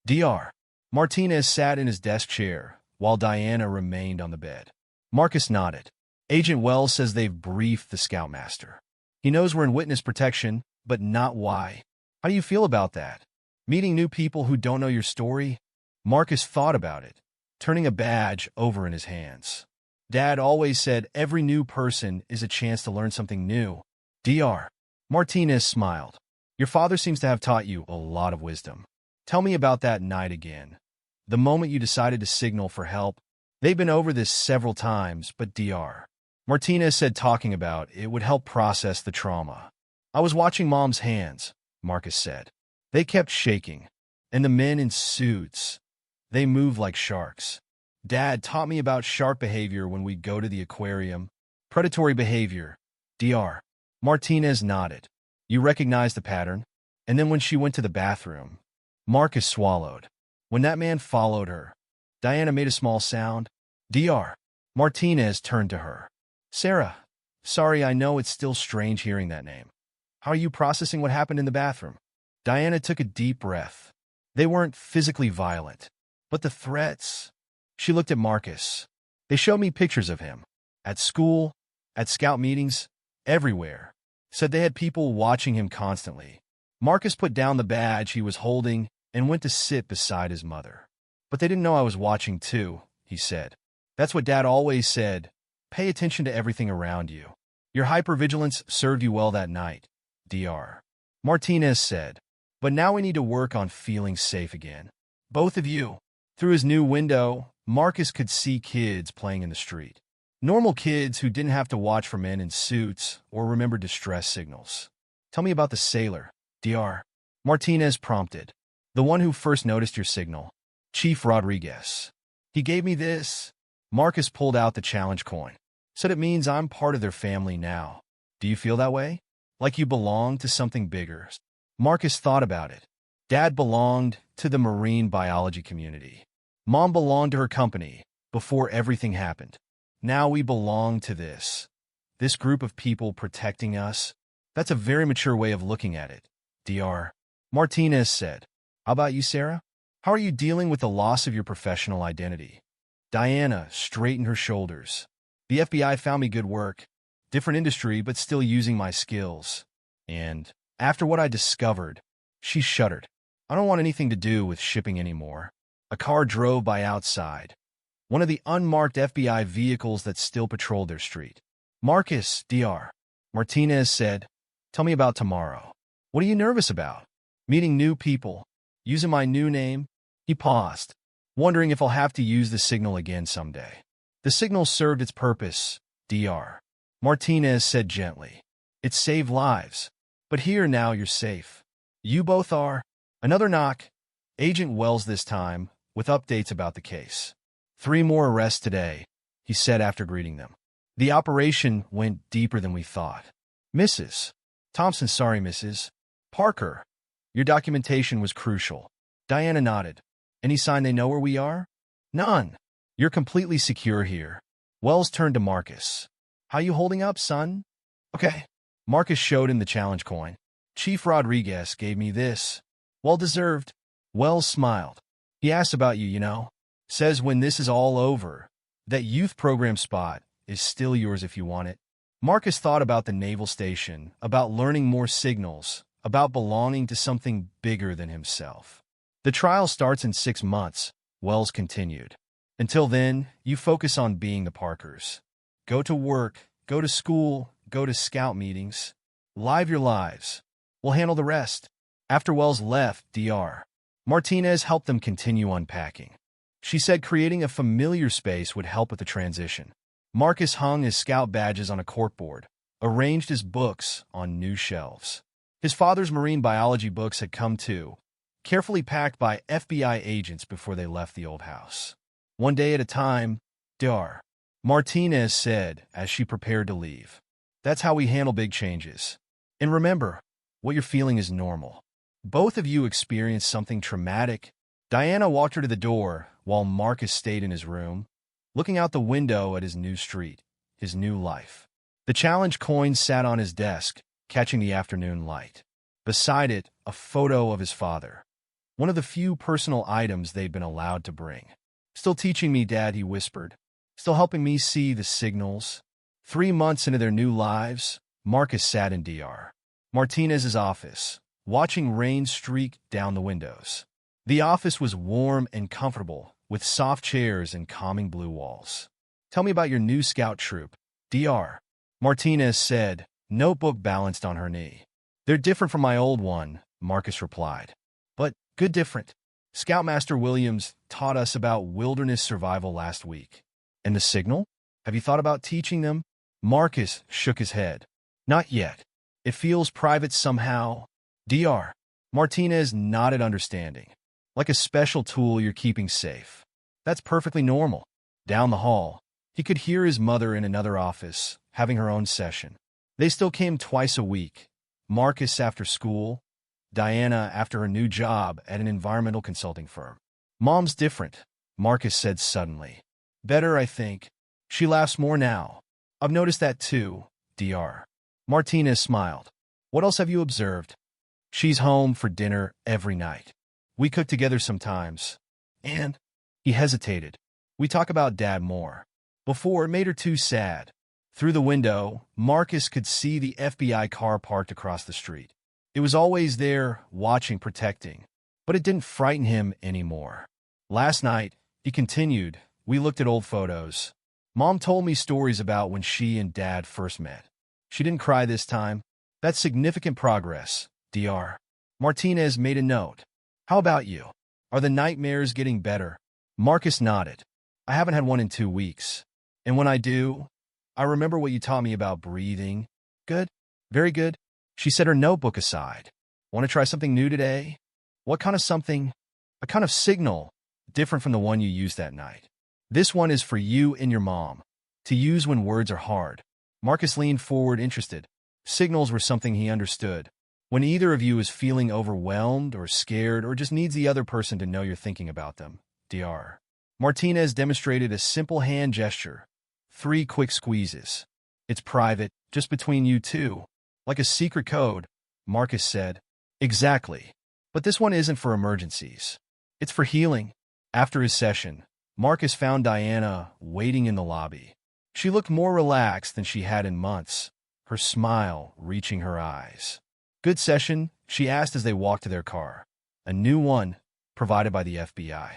Dr. Martinez sat in his desk chair, while Diana remained on the bed. Marcus nodded. Agent Wells says they've briefed the scoutmaster. He knows we're in witness protection, but not why. How do you feel about that? Meeting new people who don't know your story? Marcus thought about it, turning a badge over in his hands. Dad always said every new person is a chance to learn something new. Dr. Martinez smiled. Your father seems to have taught you a lot of wisdom. Tell me about that night again. The moment you decided to signal for help. They've been over this several times, but Dr. Martinez said talking about it would help process the trauma. I was watching Mom's hands, Marcus said. They kept shaking. And the men in suits, they moved like sharks. Dad taught me about shark behavior when we go to the aquarium. Predatory behavior. Dr. Martinez nodded. You recognize the pattern? And then when she went to the bathroom, Marcus swallowed. When that man followed her, Diana made a small sound. Dr. Martinez turned to her. Sarah, sorry, I know it's still strange hearing that name. How are you processing what happened in the bathroom? Diana took a deep breath. They weren't physically violent, but the threats. She looked at Marcus. They showed me pictures of him. At school, at scout meetings, everywhere. Said they had people watching him constantly. Marcus put down the badge he was holding and went to sit beside his mother. But they didn't know I was watching too, he said. That's what Dad always said. Pay attention to everything around you. Your hypervigilance served you well that night, Dr. Martinez said. But now we need to work on feeling safe again. Both of you. Through his new window, Marcus could see kids playing in the street. Normal kids who didn't have to watch for men in suits or remember distress signals. Tell me about the sailor, Dr. Martinez prompted. The one who first noticed your signal. Chief Rodriguez. He gave me this. Marcus pulled out the challenge coin. Said it means I'm part of their family now. Do you feel that way? Like you belong to something bigger? Marcus thought about it. Dad belonged to the marine biology community. Mom belonged to her company before everything happened. Now we belong to this. This group of people protecting us. That's a very mature way of looking at it, Dr. Martinez said. How about you, Sarah? How are you dealing with the loss of your professional identity? Diana straightened her shoulders. The FBI found me good work. Different industry, but still using my skills. And after what I discovered, she shuddered. I don't want anything to do with shipping anymore. A car drove by outside. One of the unmarked FBI vehicles that still patrolled their street. Marcus, Dr. Martinez said, tell me about tomorrow. What are you nervous about? Meeting new people. Using my new name? He paused, wondering if I'll have to use the signal again someday. The signal served its purpose, Dr. Martinez said gently. It saved lives. But here now you're safe. You both are. Another knock. Agent Wells this time, with updates about the case. 3 more arrests today, he said after greeting them. The operation went deeper than we thought. Mrs. Thompson, sorry, Mrs. Parker. Your documentation was crucial. Diana nodded. Any sign they know where we are? None. You're completely secure here. Wells turned to Marcus. How you holding up, son? Okay. Marcus showed him the challenge coin. Chief Rodriguez gave me this. Well deserved. Wells smiled. He asked about you, you know. Says when this is all over, that youth program spot is still yours if you want it. Marcus thought about the naval station, about learning more signals, about belonging to something bigger than himself. The trial starts in 6 months, Wells continued. Until then, you focus on being the Parkers. Go to work, go to school, go to scout meetings. Live your lives. We'll handle the rest. After Wells left, Dr. Martinez helped them continue unpacking. She said creating a familiar space would help with the transition. Marcus hung his scout badges on a corkboard, arranged his books on new shelves. His father's marine biology books had come too, carefully packed by FBI agents before they left the old house. One day at a time, Dr. Martinez said as she prepared to leave. That's how we handle big changes. And remember, what you're feeling is normal. Both of you experienced something traumatic. Diana walked her to the door while Marcus stayed in his room, looking out the window at his new street, his new life. The challenge coin sat on his desk, catching the afternoon light. Beside it, a photo of his father. One of the few personal items they'd been allowed to bring. Still teaching me, Dad, he whispered. Still helping me see the signals. 3 months into their new lives, Marcus sat in Dr. Martinez's office, watching rain streak down the windows. The office was warm and comfortable, with soft chairs and calming blue walls. Tell me about your new scout troop, Dr. Martinez said, notebook balanced on her knee. They're different from my old one, Marcus replied. But good different. Scoutmaster Williams taught us about wilderness survival last week. And the signal? Have you thought about teaching them? Marcus shook his head. Not yet. It feels private somehow. Dr. Martinez nodded understanding. Like a special tool you're keeping safe. That's perfectly normal. Down the hall, he could hear his mother in another office, having her own session. They still came twice a week. Marcus after school, Diana after her new job at an environmental consulting firm. Mom's different, Marcus said suddenly. Better, I think. She laughs more now. I've noticed that too, Dr. Martinez smiled. What else have you observed? She's home for dinner every night. We cook together sometimes. And? He hesitated. We talk about Dad more. Before, it made her too sad. Through the window, Marcus could see the FBI car parked across the street. It was always there, watching, protecting. But it didn't frighten him anymore. Last night, he continued, we looked at old photos. Mom told me stories about when she and Dad first met. She didn't cry this time. That's significant progress, Dr. Martinez made a note. How about you? Are the nightmares getting better? Marcus nodded. I haven't had one in 2 weeks. And when I do, I remember what you taught me about breathing. Good? Very good. She set her notebook aside. Want to try something new today? What kind of something? A kind of signal, different from the one you used that night. This one is for you and your mom, to use when words are hard. Marcus leaned forward, interested. Signals were something he understood. When either of you is feeling overwhelmed or scared or just needs the other person to know you're thinking about them. Dr. Martinez demonstrated a simple hand gesture. 3 quick squeezes. It's private, just between you two. Like a secret code, Marcus said. Exactly. But this one isn't for emergencies. It's for healing. After his session, Marcus found Diana waiting in the lobby. She looked more relaxed than she had in months, her smile reaching her eyes. Good session, she asked as they walked to their car. A new one, provided by the FBI.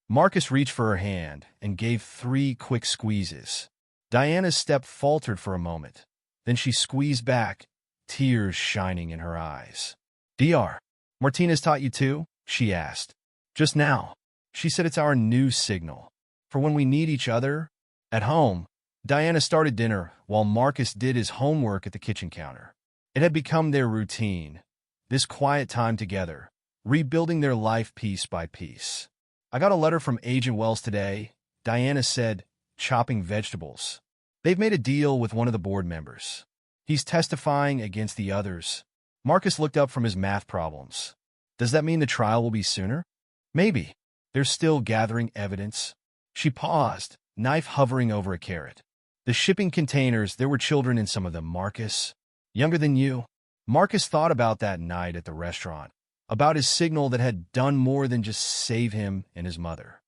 Marcus reached for her hand and gave 3 quick squeezes. Diana's step faltered for a moment. Then she squeezed back, tears shining in her eyes. Dr. Martinez taught you too? She asked. Just now. She said it's our new signal. For when we need each other. At home, Diana started dinner while Marcus did his homework at the kitchen counter. It had become their routine, this quiet time together, rebuilding their life piece by piece. I got a letter from Agent Wells today, Diana said, chopping vegetables. They've made a deal with one of the board members. He's testifying against the others. Marcus looked up from his math problems. Does that mean the trial will be sooner? Maybe. They're still gathering evidence. She paused, knife hovering over a carrot. The shipping containers, there were children in some of them, Marcus. Younger than you. Marcus thought about that night at the restaurant, about his signal that had done more than just save him and his mother.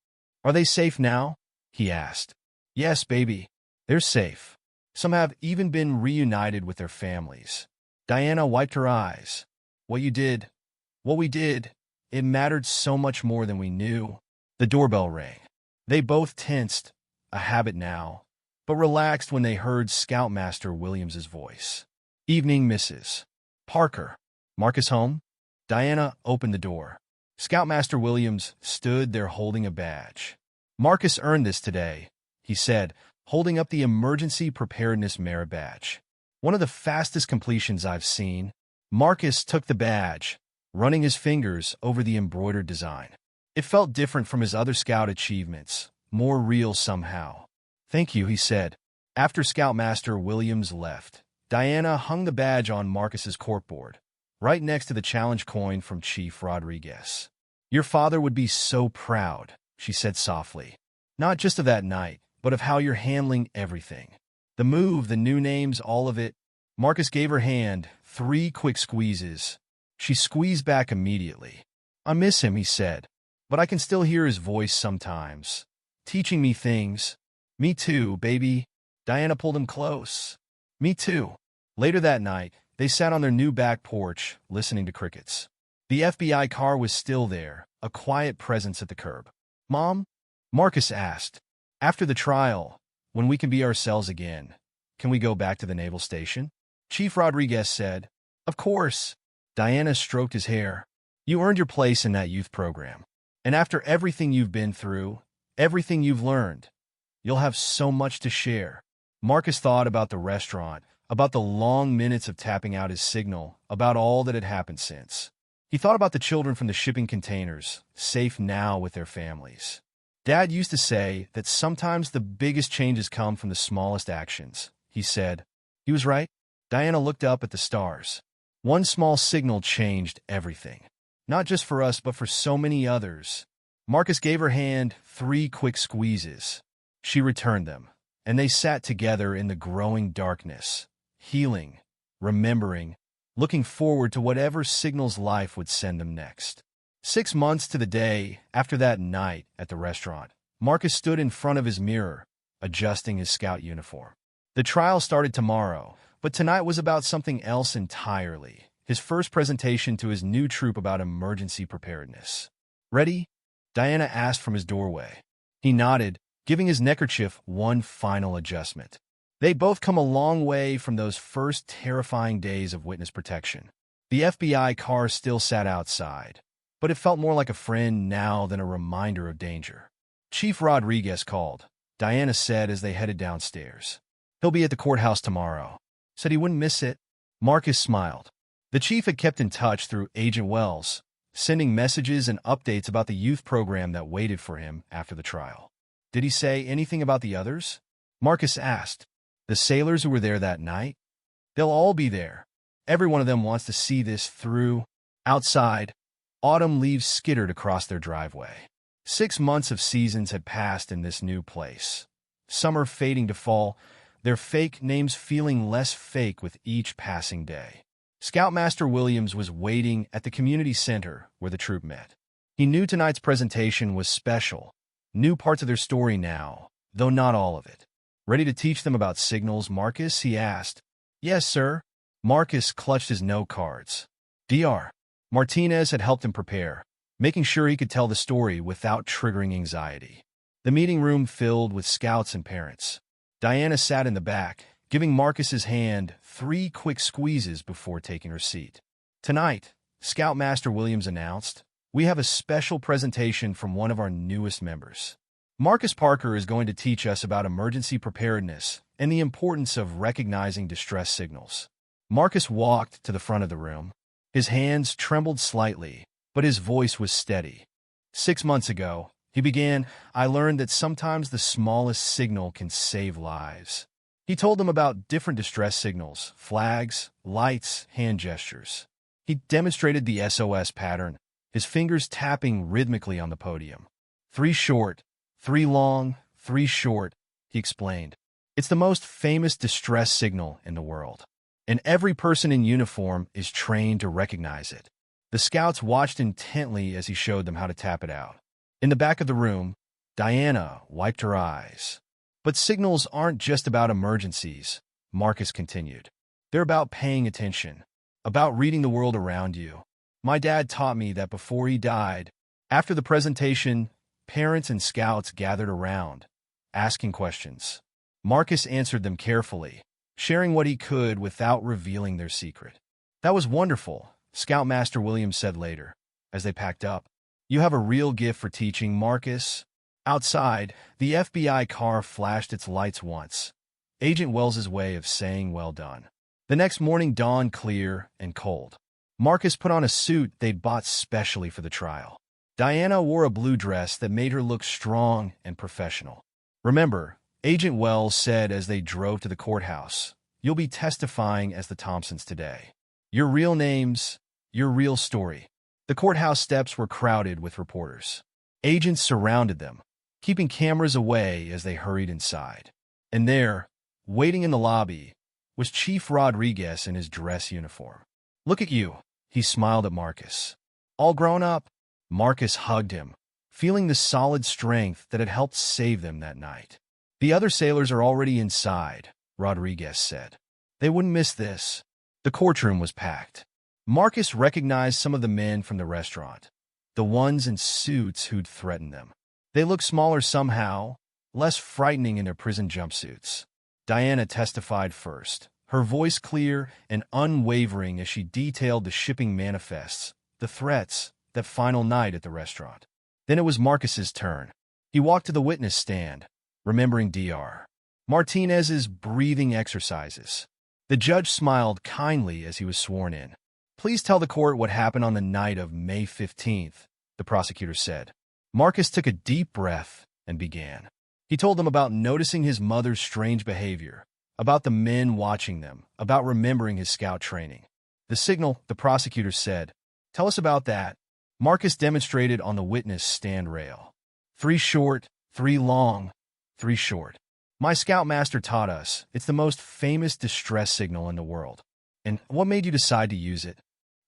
Are they safe now? He asked. Yes, baby. They're safe. Some have even been reunited with their families. Diana wiped her eyes. What we did, it mattered so much more than we knew. The doorbell rang. They both tensed, a habit now, but relaxed when they heard Scoutmaster Williams's voice. Evening, Mrs. Parker. Marcus home? Diana opened the door. Scoutmaster Williams stood there holding a badge. Marcus earned this today, he said, holding up the Emergency Preparedness Merit Badge. One of the fastest completions I've seen. Marcus took the badge, running his fingers over the embroidered design. It felt different from his other Scout achievements, more real somehow. Thank you, he said. After Scoutmaster Williams left, Diana hung the badge on Marcus's corkboard, right next to the challenge coin from Chief Rodriguez. Your father would be so proud, she said softly. Not just of that night, but of how you're handling everything. The move, the new names, all of it. Marcus gave her hand 3 quick squeezes. She squeezed back immediately. I miss him, he said, but I can still hear his voice sometimes, teaching me things. Me too, baby. Diana pulled him close. Me too. Later that night, they sat on their new back porch, listening to crickets. The FBI car was still there, a quiet presence at the curb. Mom? Marcus asked. After the trial, when we can be ourselves again, can we go back to the naval station? Chief Rodriguez said. Of course. Diana stroked his hair. You earned your place in that youth program. And after everything you've been through, everything you've learned, you'll have so much to share. Marcus thought about the restaurant, about the long minutes of tapping out his signal, about all that had happened since. He thought about the children from the shipping containers, safe now with their families. Dad used to say that sometimes the biggest changes come from the smallest actions, he said. He was right. Diana looked up at the stars. One small signal changed everything. Not just for us, but for so many others. Marcus gave her hand 3 quick squeezes. She returned them, and they sat together in the growing darkness, healing, remembering, looking forward to whatever signals life would send them next. 6 months to the day after that night at the restaurant, Marcus stood in front of his mirror, adjusting his scout uniform. The trial started tomorrow, but tonight was about something else entirely. His first presentation to his new troop about emergency preparedness. Ready? Diana asked from his doorway. He nodded, giving his neckerchief one final adjustment. They'd both come a long way from those first terrifying days of witness protection. The FBI car still sat outside, but it felt more like a friend now than a reminder of danger. Chief Rodriguez called, Diana said as they headed downstairs. He'll be at the courthouse tomorrow. Said he wouldn't miss it. Marcus smiled. The chief had kept in touch through Agent Wells, sending messages and updates about the youth program that waited for him after the trial. Did he say anything about the others? Marcus asked. The sailors who were there that night? They'll all be there. Every one of them wants to see this through. Outside, autumn leaves skittered across their driveway. 6 months of seasons had passed in this new place. Summer fading to fall, their fake names feeling less fake with each passing day. Scoutmaster Williams was waiting at the community center where the troop met. He knew tonight's presentation was special. New parts of their story now, though not all of it. Ready to teach them about signals, Marcus? He asked. Yes, sir. Marcus clutched his note cards. Dr. Martinez had helped him prepare, making sure he could tell the story without triggering anxiety. The meeting room filled with scouts and parents. Diana sat in the back, giving Marcus's hand 3 quick squeezes before taking her seat. Tonight, Scoutmaster Williams announced, we have a special presentation from one of our newest members. Marcus Parker is going to teach us about emergency preparedness and the importance of recognizing distress signals. Marcus walked to the front of the room. His hands trembled slightly, but his voice was steady. 6 months ago, he began, I learned that sometimes the smallest signal can save lives. He told them about different distress signals, flags, lights, hand gestures. He demonstrated the SOS pattern, his fingers tapping rhythmically on the podium. 3 short, 3 long, 3 short, he explained. It's the most famous distress signal in the world, and every person in uniform is trained to recognize it. The scouts watched intently as he showed them how to tap it out. In the back of the room, Diana wiped her eyes. But signals aren't just about emergencies, Marcus continued. They're about paying attention, about reading the world around you. My dad taught me that before he died. After the presentation, parents and scouts gathered around, asking questions. Marcus answered them carefully, sharing what he could without revealing their secret. That was wonderful, Scoutmaster Williams said later, as they packed up. You have a real gift for teaching, Marcus. Outside, the FBI car flashed its lights once. Agent Wells's way of saying well done. The next morning dawned clear and cold. Marcus put on a suit they'd bought specially for the trial. Diana wore a blue dress that made her look strong and professional. Remember, Agent Wells said as they drove to the courthouse, you'll be testifying as the Thompsons today. Your real names, your real story. The courthouse steps were crowded with reporters. Agents surrounded them, keeping cameras away as they hurried inside. And there, waiting in the lobby, was Chief Rodriguez in his dress uniform. Look at you, he smiled at Marcus. All grown up? Marcus hugged him, feeling the solid strength that had helped save them that night. The other sailors are already inside, Rodriguez said. They wouldn't miss this. The courtroom was packed. Marcus recognized some of the men from the restaurant, the ones in suits who'd threatened them. They looked smaller somehow, less frightening in their prison jumpsuits. Diana testified first, her voice clear and unwavering as she detailed the shipping manifests, the threats, that final night at the restaurant. Then it was Marcus's turn. He walked to the witness stand, remembering Dr. Martinez's breathing exercises. The judge smiled kindly as he was sworn in. "Please tell the court what happened on the night of May 15th, the prosecutor said. Marcus took a deep breath and began. He told them about noticing his mother's strange behavior, about the men watching them, about remembering his scout training. "The signal," the prosecutor said. "Tell us about that." Marcus demonstrated on the witness stand rail. "3 short, 3 long, 3 short. My scoutmaster taught us. It's the most famous distress signal in the world." "And what made you decide to use it?"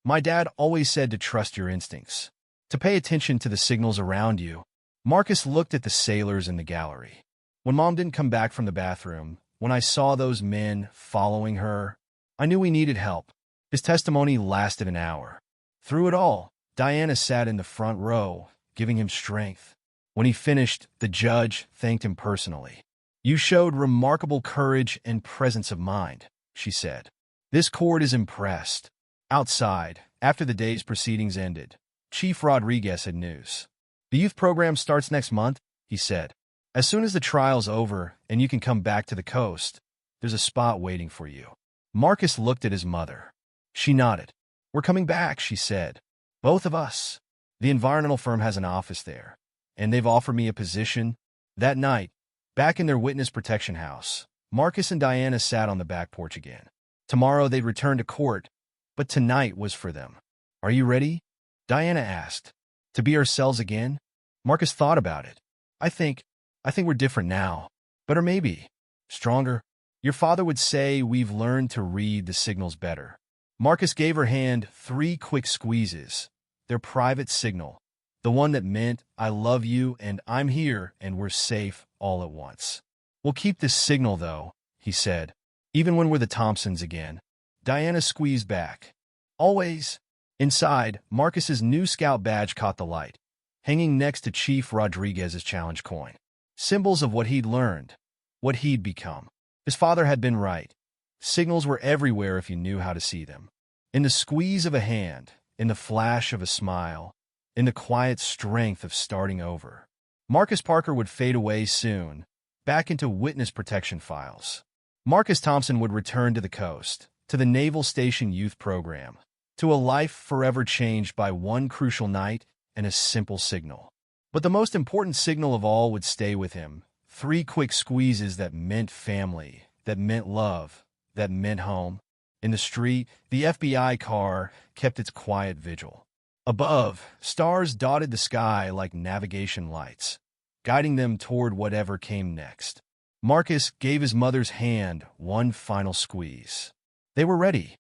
"My dad always said to trust your instincts, to pay attention to the signals around you." Marcus looked at the sailors in the gallery. "When Mom didn't come back from the bathroom, when I saw those men following her, I knew we needed help." His testimony lasted an hour. Through it all, Diana sat in the front row, giving him strength. When he finished, the judge thanked him personally. "You showed remarkable courage and presence of mind," she said. "This court is impressed." Outside, after the day's proceedings ended, Chief Rodriguez had news. "The youth program starts next month," he said. "As soon as the trial's over and you can come back to the coast, there's a spot waiting for you." Marcus looked at his mother. She nodded. "We're coming back," she said. "Both of us. The environmental firm has an office there, and they've offered me a position." That night, back in their witness protection house, Marcus and Diana sat on the back porch again. Tomorrow they'd return to court, but tonight was for them. "Are you ready?" Diana asked. "To be ourselves again?" Marcus thought about it. I think we're different now. Better maybe. Stronger. Your father would say we've learned to read the signals better." Marcus gave her hand 3 quick squeezes. Their private signal. The one that meant, "I love you and I'm here and we're safe," all at once. "We'll keep this signal though," he said. "Even when we're the Thompsons again." Diana squeezed back. "Always." Inside, Marcus's new scout badge caught the light, hanging next to Chief Rodriguez's challenge coin. Symbols of what he'd learned, what he'd become. His father had been right. Signals were everywhere if you knew how to see them. In the squeeze of a hand, in the flash of a smile, in the quiet strength of starting over. Marcus Parker would fade away soon, back into witness protection files. Marcus Thompson would return to the coast, to the Naval Station Youth Program, to a life forever changed by one crucial night and a simple signal. But the most important signal of all would stay with him. 3 quick squeezes that meant family, that meant love, that meant home. In the street, the FBI car kept its quiet vigil. Above, stars dotted the sky like navigation lights, guiding them toward whatever came next. Marcus gave his mother's hand one final squeeze. They were ready.